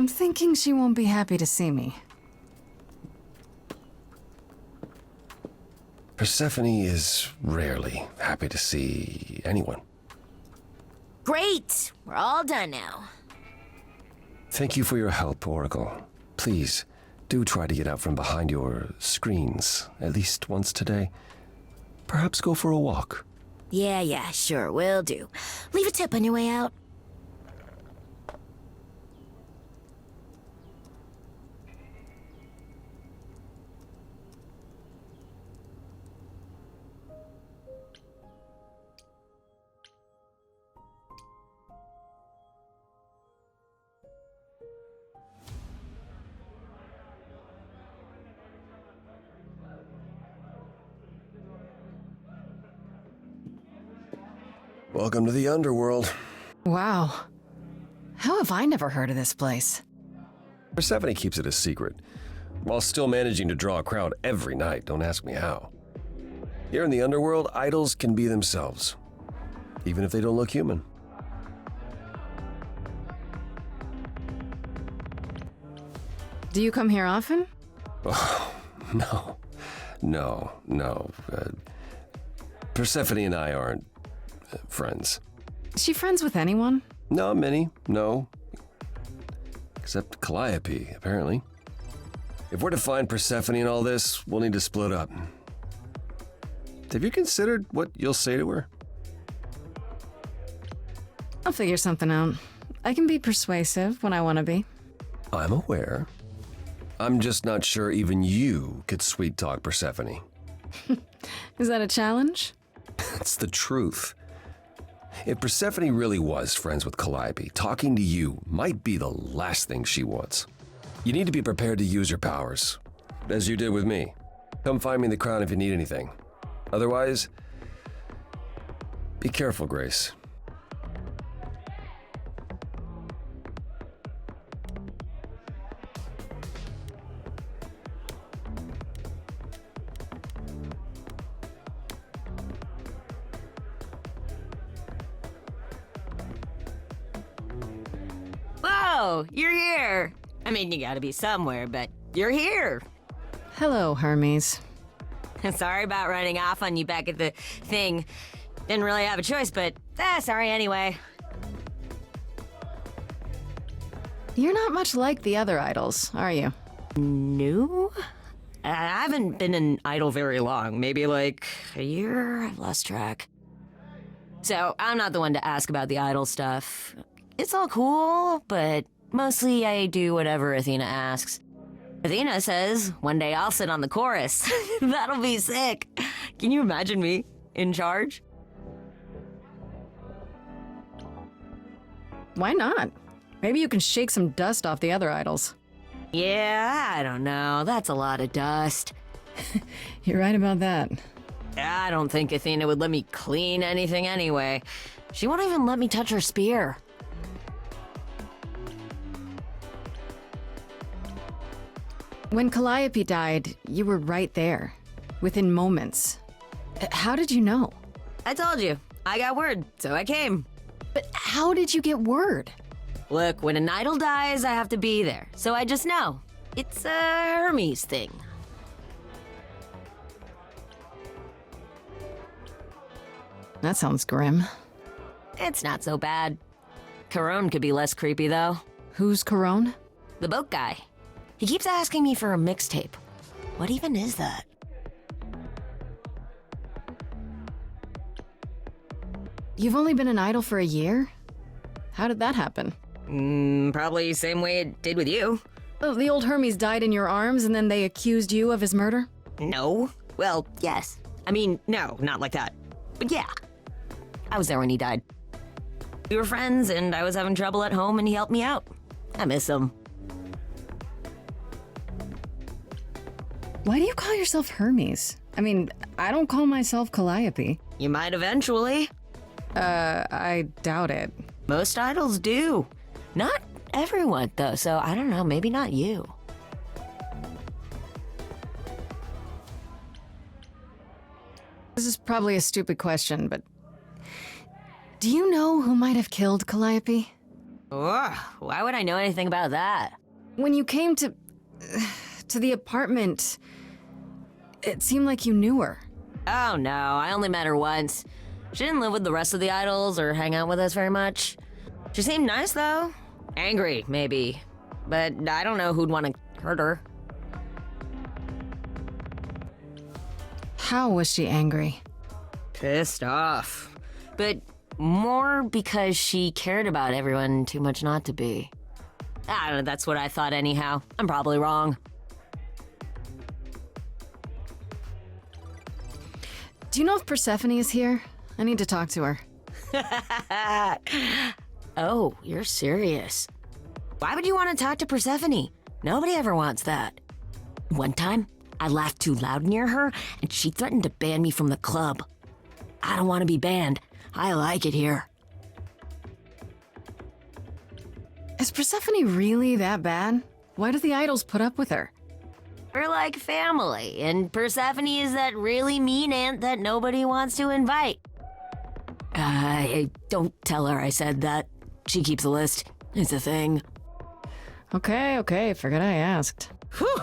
I'm thinking she won't be happy to see me. Persephone is rarely happy to see anyone. Great! We're all done now. Thank you for your help, Oracle. Please, do try to get out from behind your screens at least once today. Perhaps go for a walk. Yeah, sure, will do. Leave a tip on your way out. Welcome to the underworld. Wow. How have I never heard of this place? Persephone keeps it a secret, while still managing to draw a crowd every night. Don't ask me how. Here in the underworld, idols can be themselves, even if they don't look human. Do you come here often? Oh, no. Persephone and I aren't friends. Is she friends with anyone? Not many, no. Except Calliope, apparently. If we're to find Persephone in all this, we'll need to split up. Have you considered what you'll say to her? I'll figure something out. I can be persuasive when I want to be. I'm aware. I'm just not sure even you could sweet talk Persephone. Is that a challenge? It's the truth. If Persephone really was friends with Calliope, talking to you might be the last thing she wants. You need to be prepared to use your powers, as you did with me. Come find me in the crown if you need anything. Otherwise, be careful, Grace. Whoa, you're here. I mean, you gotta be somewhere, but you're here. Hello, Hermes. Sorry about running off on you back at the thing. Didn't really have a choice, but sorry anyway. You're not much like the other idols, are you? No? I haven't been an idol very long. Maybe like a year? I've lost track. So I'm not the one to ask about the idol stuff. It's all cool, but mostly I do whatever Athena asks. Athena says one day I'll sit on the chorus. That'll be sick. Can you imagine me in charge? Why not? Maybe you can shake some dust off the other idols. Yeah, I don't know. That's a lot of dust. You're right about that. I don't think Athena would let me clean anything anyway. She won't even let me touch her spear. When Calliope died, you were right there, within moments. How did you know? I told you. I got word, so I came. But how did you get word? Look, when an idol dies, I have to be there, so I just know. It's a Hermes thing. That sounds grim. It's not so bad. Corone could be less creepy, though. Who's Corone? The boat guy. He keeps asking me for a mixtape. What even is that? You've only been an idol for a year? How did that happen? Probably same way it did with you. Oh, the old Hermes died in your arms and then they accused you of his murder? No. Well, yes. I mean, no, not like that. But yeah. I was there when he died. We were friends and I was having trouble at home and he helped me out. I miss him. Why do you call yourself Hermes? I mean, I don't call myself Calliope. You might eventually. I doubt it. Most idols do. Not everyone, though, so I don't know, maybe not you. This is probably a stupid question, but do you know who might have killed Calliope? Ugh, why would I know anything about that? When you came to the apartment, it seemed like you knew her. Oh no, I only met her once. She didn't live with the rest of the idols or hang out with us very much. She seemed nice though. Angry, maybe. But I don't know who'd want to hurt her. How was she angry? Pissed off. But more because she cared about everyone too much not to be. I don't know, that's what I thought anyhow. I'm probably wrong. Do you know if Persephone is here? I need to talk to her. Oh, you're serious. Why would you want to talk to Persephone? Nobody ever wants that. One time, I laughed too loud near her, and she threatened to ban me from the club. I don't want to be banned. I like it here. Is Persephone really that bad? Why do the idols put up with her? We're like family, and Persephone is that really mean aunt that nobody wants to invite. Don't tell her I said that. She keeps a list. It's a thing. Okay, forget I asked. Whew!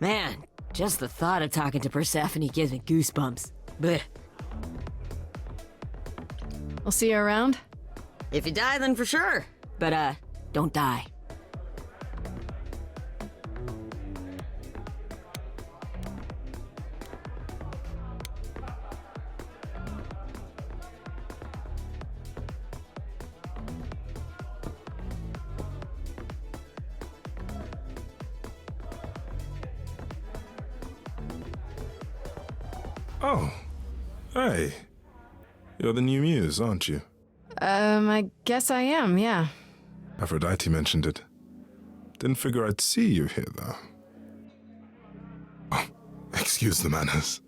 Man, just the thought of talking to Persephone gives me goosebumps. Blech. I'll see you around. If you die, then for sure. But, don't die. Oh, hey. You're the new muse, aren't you? I guess I am, yeah. Aphrodite mentioned it. Didn't figure I'd see you here, though. Oh, excuse the manners.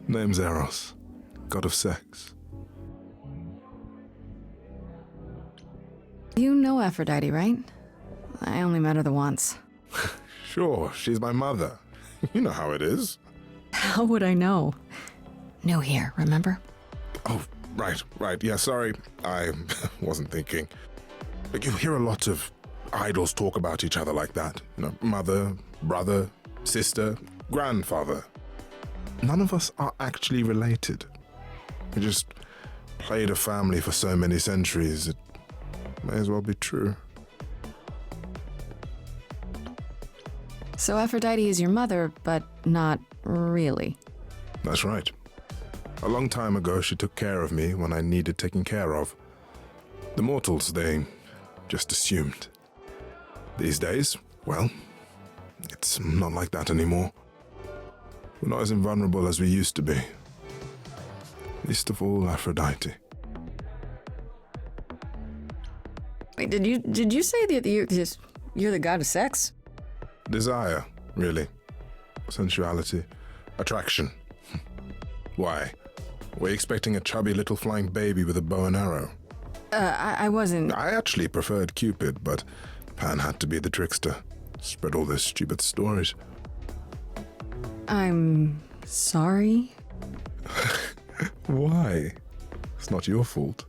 Name's Eros, god of sex. You know Aphrodite, right? I only met her the once. Sure, she's my mother. You know how it is. How would I know? New here, remember? Oh, right. Yeah, sorry. I wasn't thinking. But you hear a lot of idols talk about each other like that. You know, mother, brother, sister, grandfather. None of us are actually related. We just played a family for so many centuries, it may as well be true. So Aphrodite is your mother, but not really. That's right. A long time ago, she took care of me when I needed taking care of. The mortals, they just assumed. These days, well, it's not like that anymore. We're not as invulnerable as we used to be. Least of all, Aphrodite. Wait, did you say that you're the god of sex? Desire, really. Sensuality. Attraction. Why? Were you expecting a chubby little flying baby with a bow and arrow? I wasn't... I actually preferred Cupid, but Pan had to be the trickster. Spread all those stupid stories. I'm sorry? Why? It's not your fault.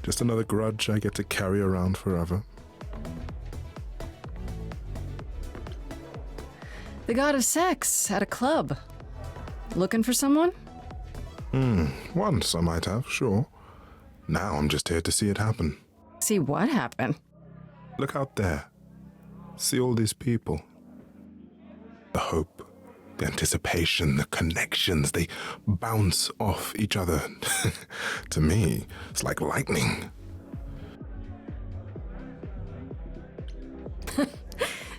Just another grudge I get to carry around forever. The god of sex at a club. Looking for someone? Once I might have, sure. Now I'm just here to see it happen. See what happen? Look out there. See all these people. The hope, the anticipation, the connections, they bounce off each other. To me, it's like lightning.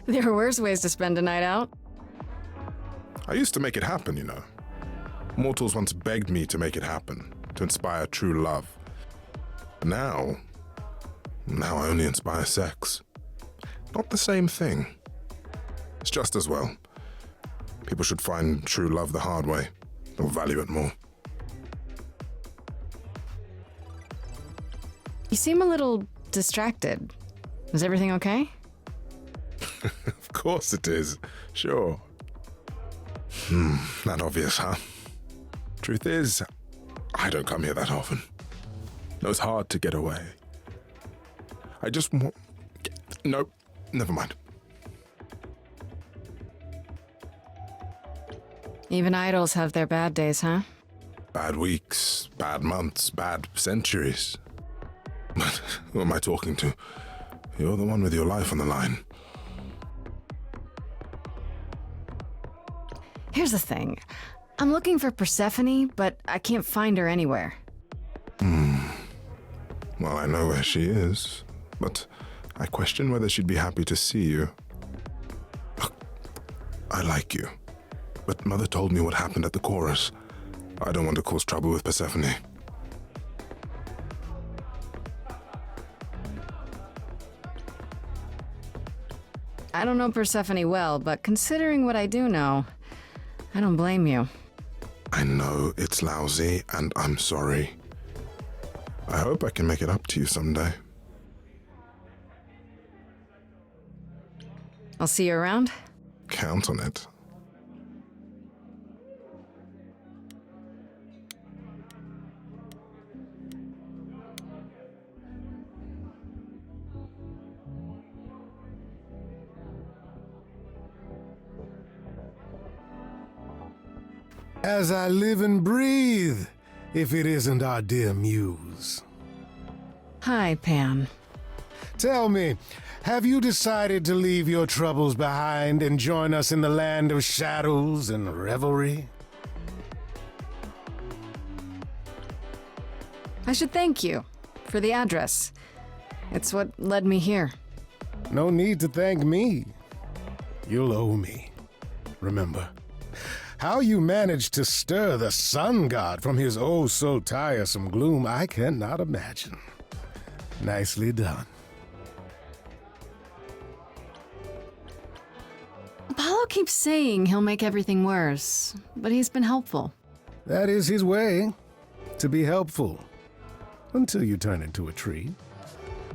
There are worse ways to spend a night out. I used to make it happen, you know. Mortals once begged me to make it happen, to inspire true love. Now I only inspire sex. Not the same thing. It's just as well. People should find true love the hard way. They'll value it more. You seem a little distracted. Is everything okay? Of course it is. Sure. Not obvious, huh? Truth is, I don't come here that often. No, it's hard to get away. I just want... Nope, never mind. Even idols have their bad days, huh? Bad weeks, bad months, bad centuries. But who am I talking to? You're the one with your life on the line. Here's the thing. I'm looking for Persephone, but I can't find her anywhere. Well, I know where she is, but I question whether she'd be happy to see you. Look, I like you, but Mother told me what happened at the chorus. I don't want to cause trouble with Persephone. I don't know Persephone well, but considering what I do know, I don't blame you. I know it's lousy, and I'm sorry. I hope I can make it up to you someday. I'll see you around. Count on it. as I live and breathe, if it isn't our dear muse. Hi, Pan. Tell me, have you decided to leave your troubles behind and join us in the land of shadows and revelry? I should thank you for the address. It's what led me here. No need to thank me. You'll owe me. Remember, how you managed to stir the sun god from his oh-so-tiresome gloom, I cannot imagine. Nicely done. Apollo keeps saying he'll make everything worse, but he's been helpful. That is his way, to be helpful. Until you turn into a tree.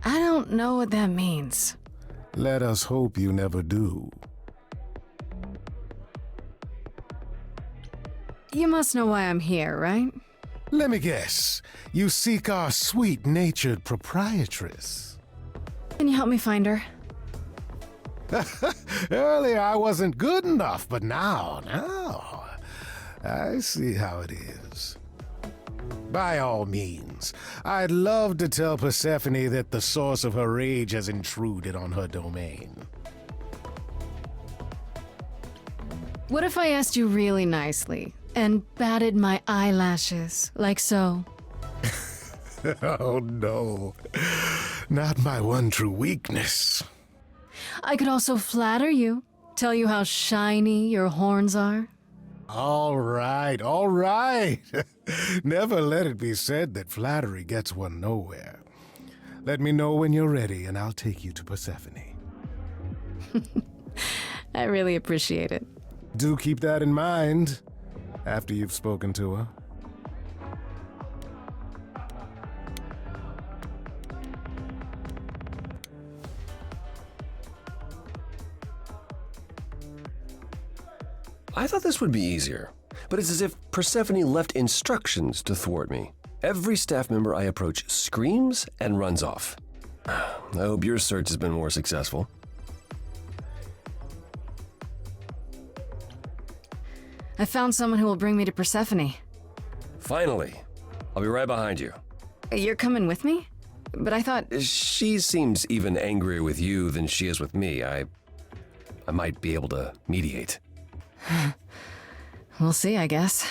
I don't know what that means. Let us hope you never do. You must know why I'm here, right? Let me guess. You seek our sweet-natured proprietress. Can you help me find her? Earlier I wasn't good enough, but now, I see how it is. By all means, I'd love to tell Persephone that the source of her rage has intruded on her domain. What if I asked you really nicely and batted my eyelashes, like so? Oh no, not my one true weakness. I could also flatter you, tell you how shiny your horns are. All right. Never let it be said that flattery gets one nowhere. Let me know when you're ready and I'll take you to Persephone. I really appreciate it. Do keep that in mind after you've spoken to her. I thought this would be easier, but it's as if Persephone left instructions to thwart me. Every staff member I approach screams and runs off. I hope your search has been more successful. I found someone who will bring me to Persephone. Finally. I'll be right behind you. You're coming with me? But I thought... She seems even angrier with you than she is with me. I might be able to mediate. We'll see, I guess.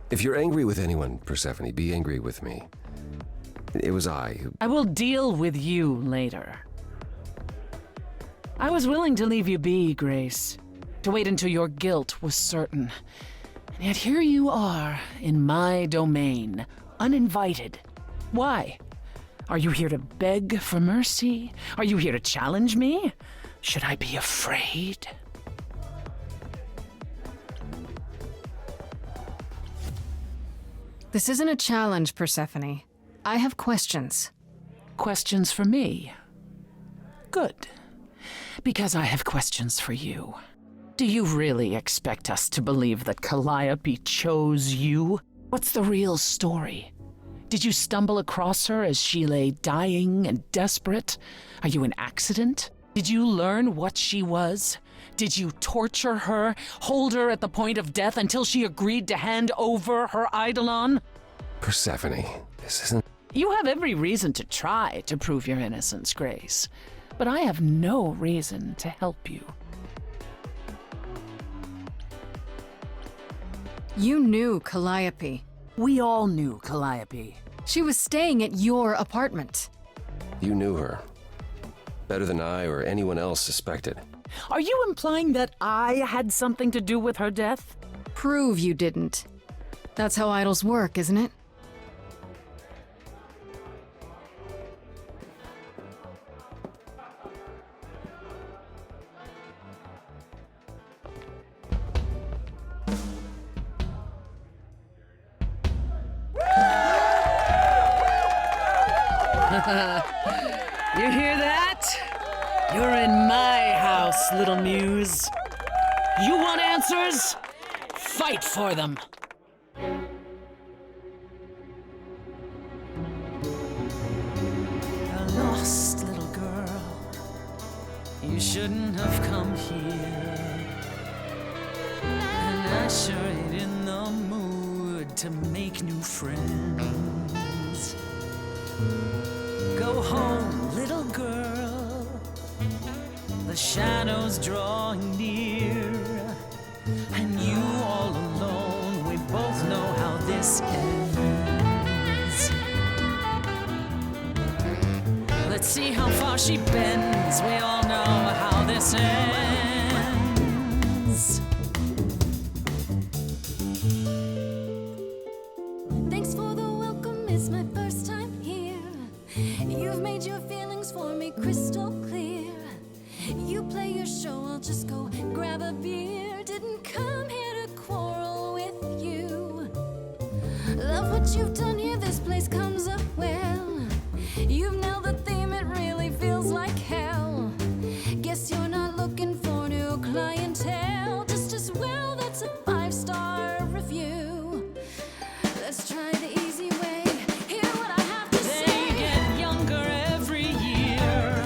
If you're angry with anyone, Persephone, be angry with me. It was I who... I will deal with you later. I was willing to leave you be, Grace, to wait until your guilt was certain. And yet here you are, in my domain, uninvited. Why? Are you here to beg for mercy? Are you here to challenge me? Should I be afraid? This isn't a challenge, Persephone. I have questions. Questions for me? Good. Because I have questions for you. Do you really expect us to believe that Calliope chose you? What's the real story? Did you stumble across her as she lay dying and desperate? Are you an accident? Did you learn what she was? Did you torture her, hold her at the point of death until she agreed to hand over her Eidolon? Persephone, this isn't... You have every reason to try to prove your innocence, Grace, but I have no reason to help you. You knew Calliope. We all knew Calliope. She was staying at your apartment. You knew her. Better than I or anyone else suspected. Are you implying that I had something to do with her death? Prove you didn't. That's how idols work, isn't it? You hear that? You're in my house, little muse. You want answers? Fight for them. A lost little girl. You shouldn't have come here. And I sure ain't in the mood to make new friends. Go home, little girl. The shadows drawing near. And you all alone, we both know how this ends. Let's see how far she bends. We all know how this ends. Thanks for the welcome, it's my first time here. You've made your feelings for me crystal clear. You play your show, I'll just go grab a beer. Didn't come here to quarrel with you. Love what you've done here, this place comes up well. You've nailed the theme, it really feels like hell. Guess you're not looking for new clientele. Just as well, that's a 5-star review. Let's try the easy way, hear what I have to say. They get younger every year.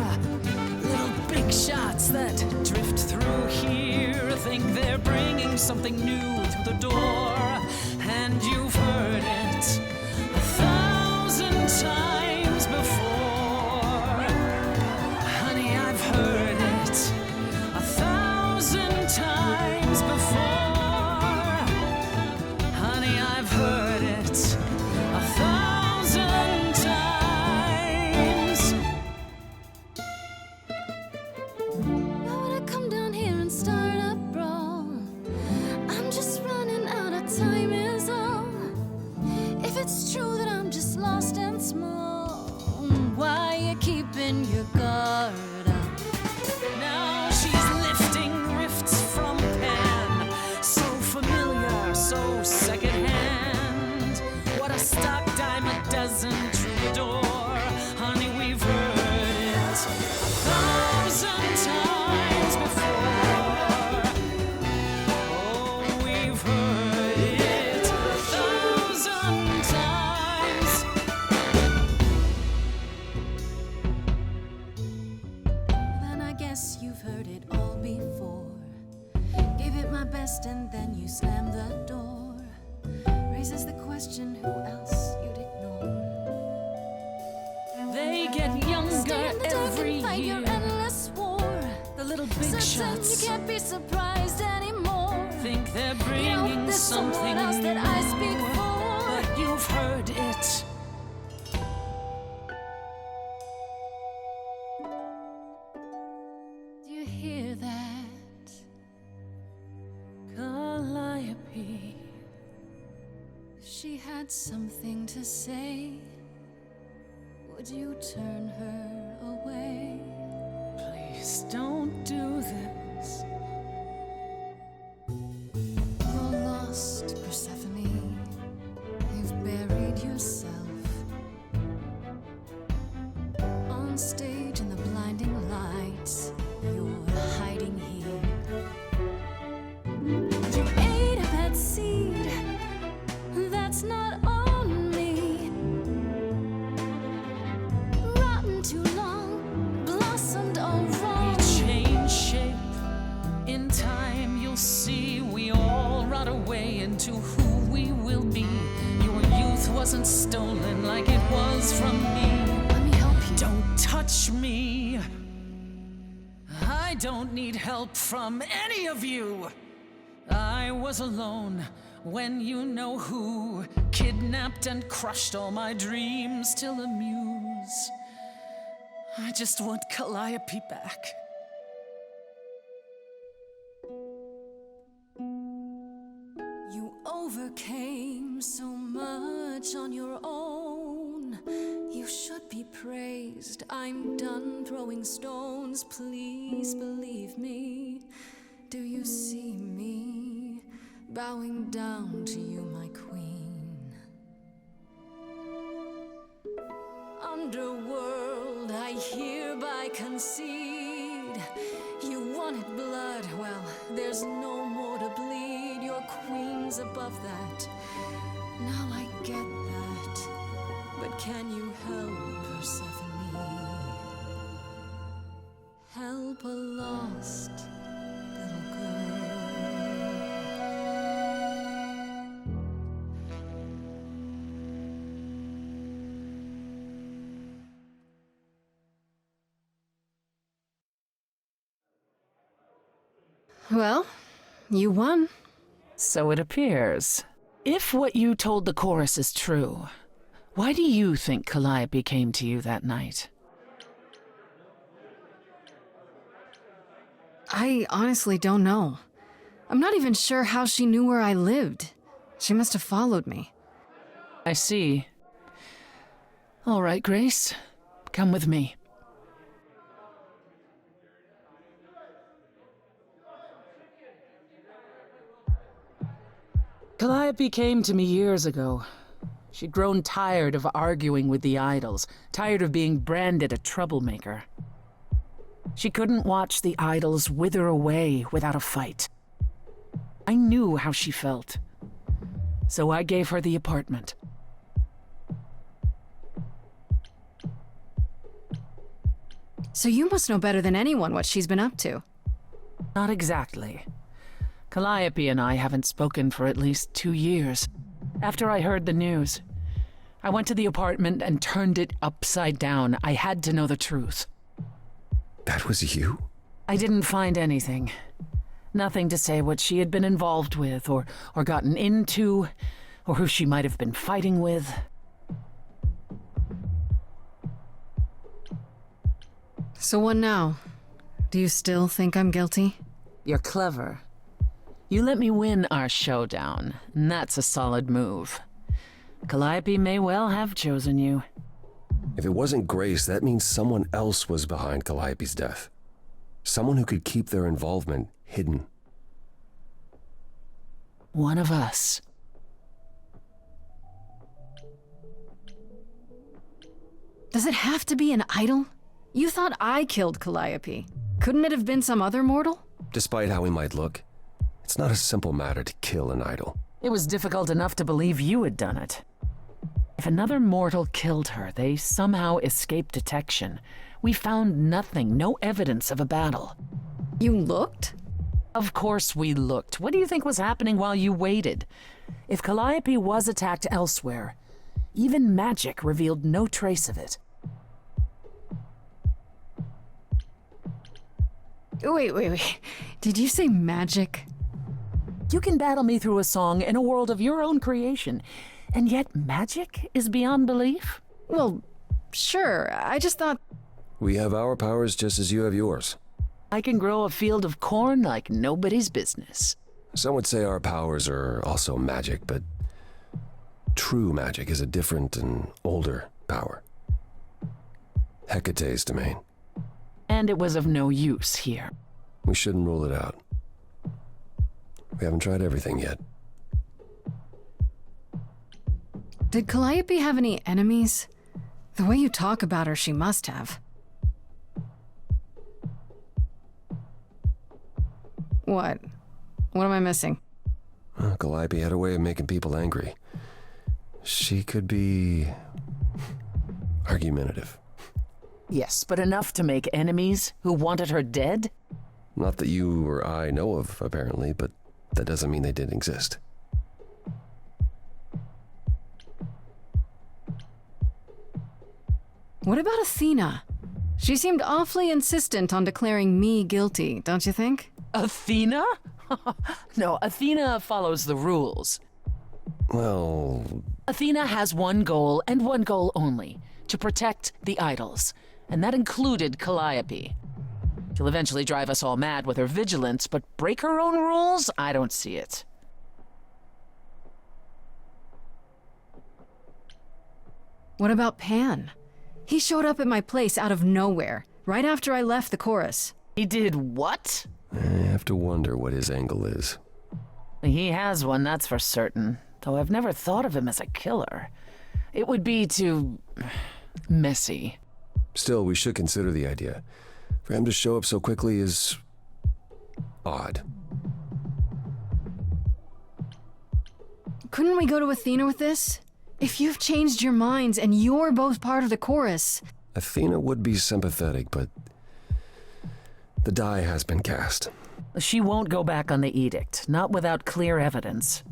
Little big shots that drift through here think they're bringing something new through the door. And you've heard it 1,000 times before. Honey, I've heard it 1,000 times before. Honey, I've heard it 1,000 times. Why would I come down here and start a brawl? I'm just running out of time is all. If it's true that I'm just lost and small, why you keeping your guard up? Now she's lifting rifts from Pan. So familiar, so secondhand. What a stock dime a dozen troubadour. Honey, we've heard it 1,000 times before. Oh, we've heard it 1,000 times. Then I guess you've heard it all before. Gave it my best and then you slammed the door. Raises the question, who else you'd ignore? They get younger Stay in the dark every and fight year. your endless war. The little big Certain shots you can't be surprised anymore. think they're You know, bringing there's something someone else that I speak new, for. but you've heard it. Do you hear that? Calliope. If she had something to say, would you turn her away? Please don't do this. You're lost, Persephone. You've buried yourself on stage in the blinding lights. You're hiding here. You ate a bad seed. That's not on me. Rotten too long, blossomed all wrong. We change shape. In time, you'll see we all rot away into who we will be. Your youth wasn't stolen like it was from me. Let me help you. Don't touch me. I don't need help from any of you. I was alone when you know who kidnapped and crushed all my dreams till a muse. I just want Calliope back. You overcame so much on your own. You should be praised. I'm done throwing stones. Please believe me. Do you see me bowing down to you, my queen? I'm underworld, I hereby concede. You wanted blood, well, there's no more to bleed. Your queen's above that. Now I get that. But can you help Persephone? Help a lost little girl. Well, you won. So it appears. If what you told the chorus is true, why do you think Calliope came to you that night? I honestly don't know. I'm not even sure how she knew where I lived. She must have followed me. I see. All right, Grace. Come with me. Calliope came to me years ago. She'd grown tired of arguing with the idols, tired of being branded a troublemaker. She couldn't watch the idols wither away without a fight. I knew how she felt. So I gave her the apartment. So you must know better than anyone what she's been up to. Not exactly. Calliope and I haven't spoken for at least 2 years. After I heard the news, I went to the apartment and turned it upside down. I had to know the truth. That was you? I didn't find anything. Nothing to say what she had been involved with, or gotten into, or who she might have been fighting with. So what now? Do you still think I'm guilty? You're clever. You let me win our showdown, and that's a solid move. Calliope may well have chosen you. If it wasn't Grace, that means someone else was behind Calliope's death. Someone who could keep their involvement hidden. One of us. Does it have to be an idol? You thought I killed Calliope. Couldn't it have been some other mortal? Despite how he might look, it's not a simple matter to kill an idol. It was difficult enough to believe you had done it. If another mortal killed her, they somehow escaped detection. We found nothing, no evidence of a battle. You looked? Of course we looked. What do you think was happening while you waited? If Calliope was attacked elsewhere, even magic revealed no trace of it. Wait. Did you say magic? You can battle me through a song in a world of your own creation, and yet magic is beyond belief? Well, sure. I just thought... We have our powers just as you have yours. I can grow a field of corn like nobody's business. Some would say our powers are also magic, but true magic is a different and older power. Hecate's domain. And it was of no use here. We shouldn't rule it out. We haven't tried everything yet. Did Calliope have any enemies? The way you talk about her, she must have. What? What am I missing? Calliope had a way of making people angry. She could be argumentative. Yes, but enough to make enemies who wanted her dead? Not that you or I know of, apparently, but that doesn't mean they didn't exist. What about Athena? She seemed awfully insistent on declaring me guilty, don't you think? Athena? No, Athena follows the rules. Well... Athena has one goal, and one goal only. To protect the idols. And that included Calliope. She'll eventually drive us all mad with her vigilance, but break her own rules? I don't see it. What about Pan? He showed up at my place out of nowhere, right after I left the chorus. He did what? I have to wonder what his angle is. He has one, that's for certain. Though I've never thought of him as a killer. It would be to... messy. Still, we should consider the idea. For him to show up so quickly is odd. Couldn't we go to Athena with this? If you've changed your minds and you're both part of the chorus. Athena would be sympathetic, but the die has been cast. She won't go back on the edict, not without clear evidence.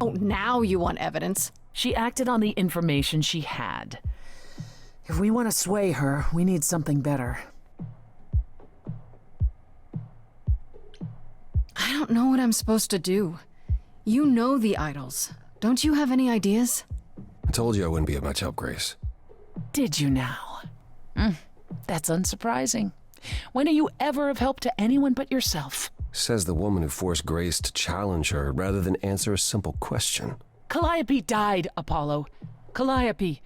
Oh, now you want evidence? She acted on the information she had. If we want to sway her, we need something better. I don't know what I'm supposed to do. You know the idols. Don't you have any ideas? I told you I wouldn't be of much help, Grace. Did you now? That's unsurprising. When are you ever of help to anyone but yourself? Says the woman who forced Grace to challenge her rather than answer a simple question. Calliope died, Apollo. Calliope,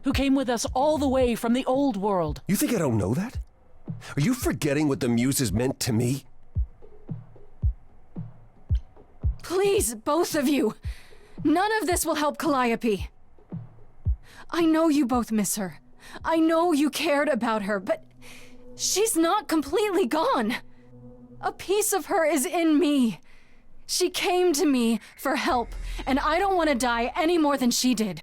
who came with us all the way from the old world. You think I don't know that? Are you forgetting what the Muses meant to me? Please, both of you. None of this will help Calliope. I know you both miss her. I know you cared about her, but she's not completely gone. A piece of her is in me. She came to me for help, and I don't want to die any more than she did.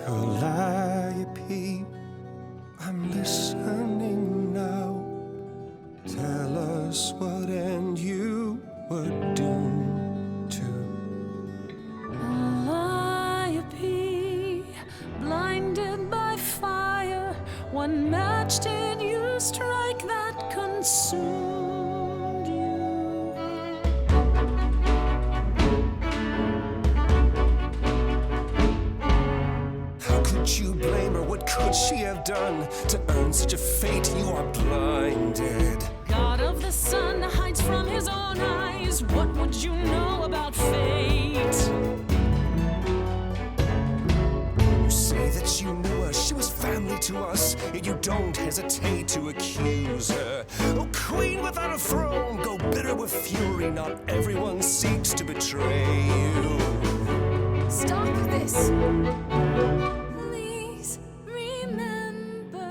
Calliope, I'm listening now. Tell us what end you were doomed to. Calliope, blinded by fire, one match did you strike that consumed you. How could you blame her? What could she have done to earn such a fate? You are blinded. God of the sun hides from his own eyes. What would you know about fate? You say that you knew her, she was family to us, yet you don't hesitate to accuse her. Oh, queen without a throne, go bitter with fury. Not everyone seeks to betray you. Stop this. Please remember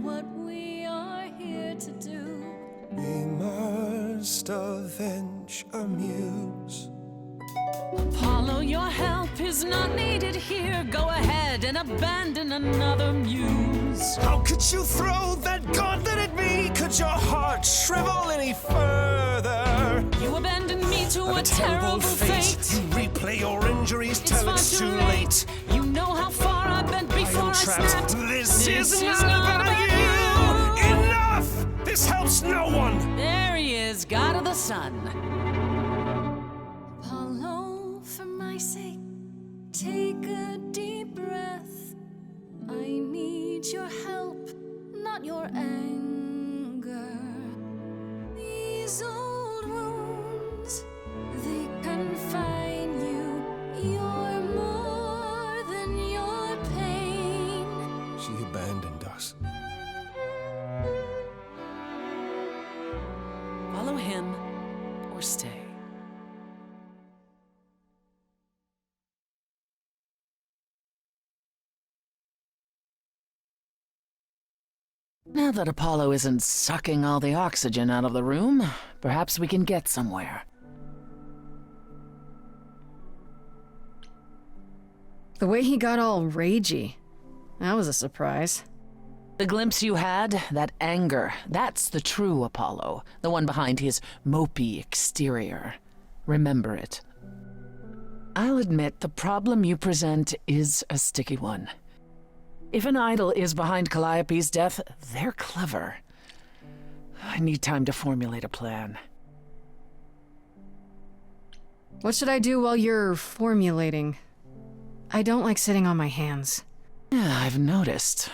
what we are here to do. We must avenge a muse. Apollo, your help is not needed here. Go ahead and abandon another muse. How could you throw that gauntlet at me? Could your heart shrivel any further? You abandoned me to a terrible fate. You replay your injuries till it's too late. You know how far I bent before I snapped. This is not about you. Enough! This helps no one. There he is, God of the sun. Apollo, for my sake, take a deep breath. I need your help, not your anger. These old wounds, they confine you. You're more than your pain. She abandoned us. Follow him or stay. Now that Apollo isn't sucking all the oxygen out of the room, perhaps we can get somewhere. The way he got all ragey, that was a surprise. The glimpse you had, that anger, that's the true Apollo, the one behind his mopey exterior. Remember it. I'll admit the problem you present is a sticky one. If an idol is behind Calliope's death, they're clever. I need time to formulate a plan. What should I do while you're formulating? I don't like sitting on my hands. Yeah, I've noticed.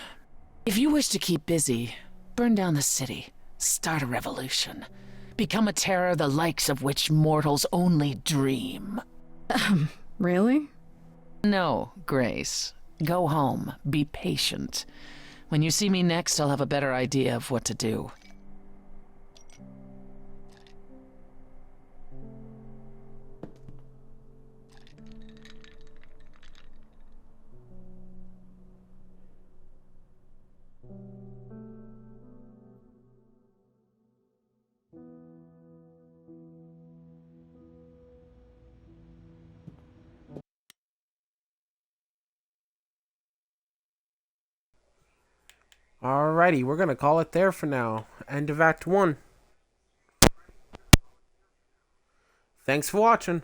If you wish to keep busy, burn down the city, start a revolution, become a terror the likes of which mortals only dream. Really? No, Grace. Go home. Be patient. When you see me next, I'll have a better idea of what to do. Alrighty, we're gonna call it there for now. End of Act 1. Thanks for watching.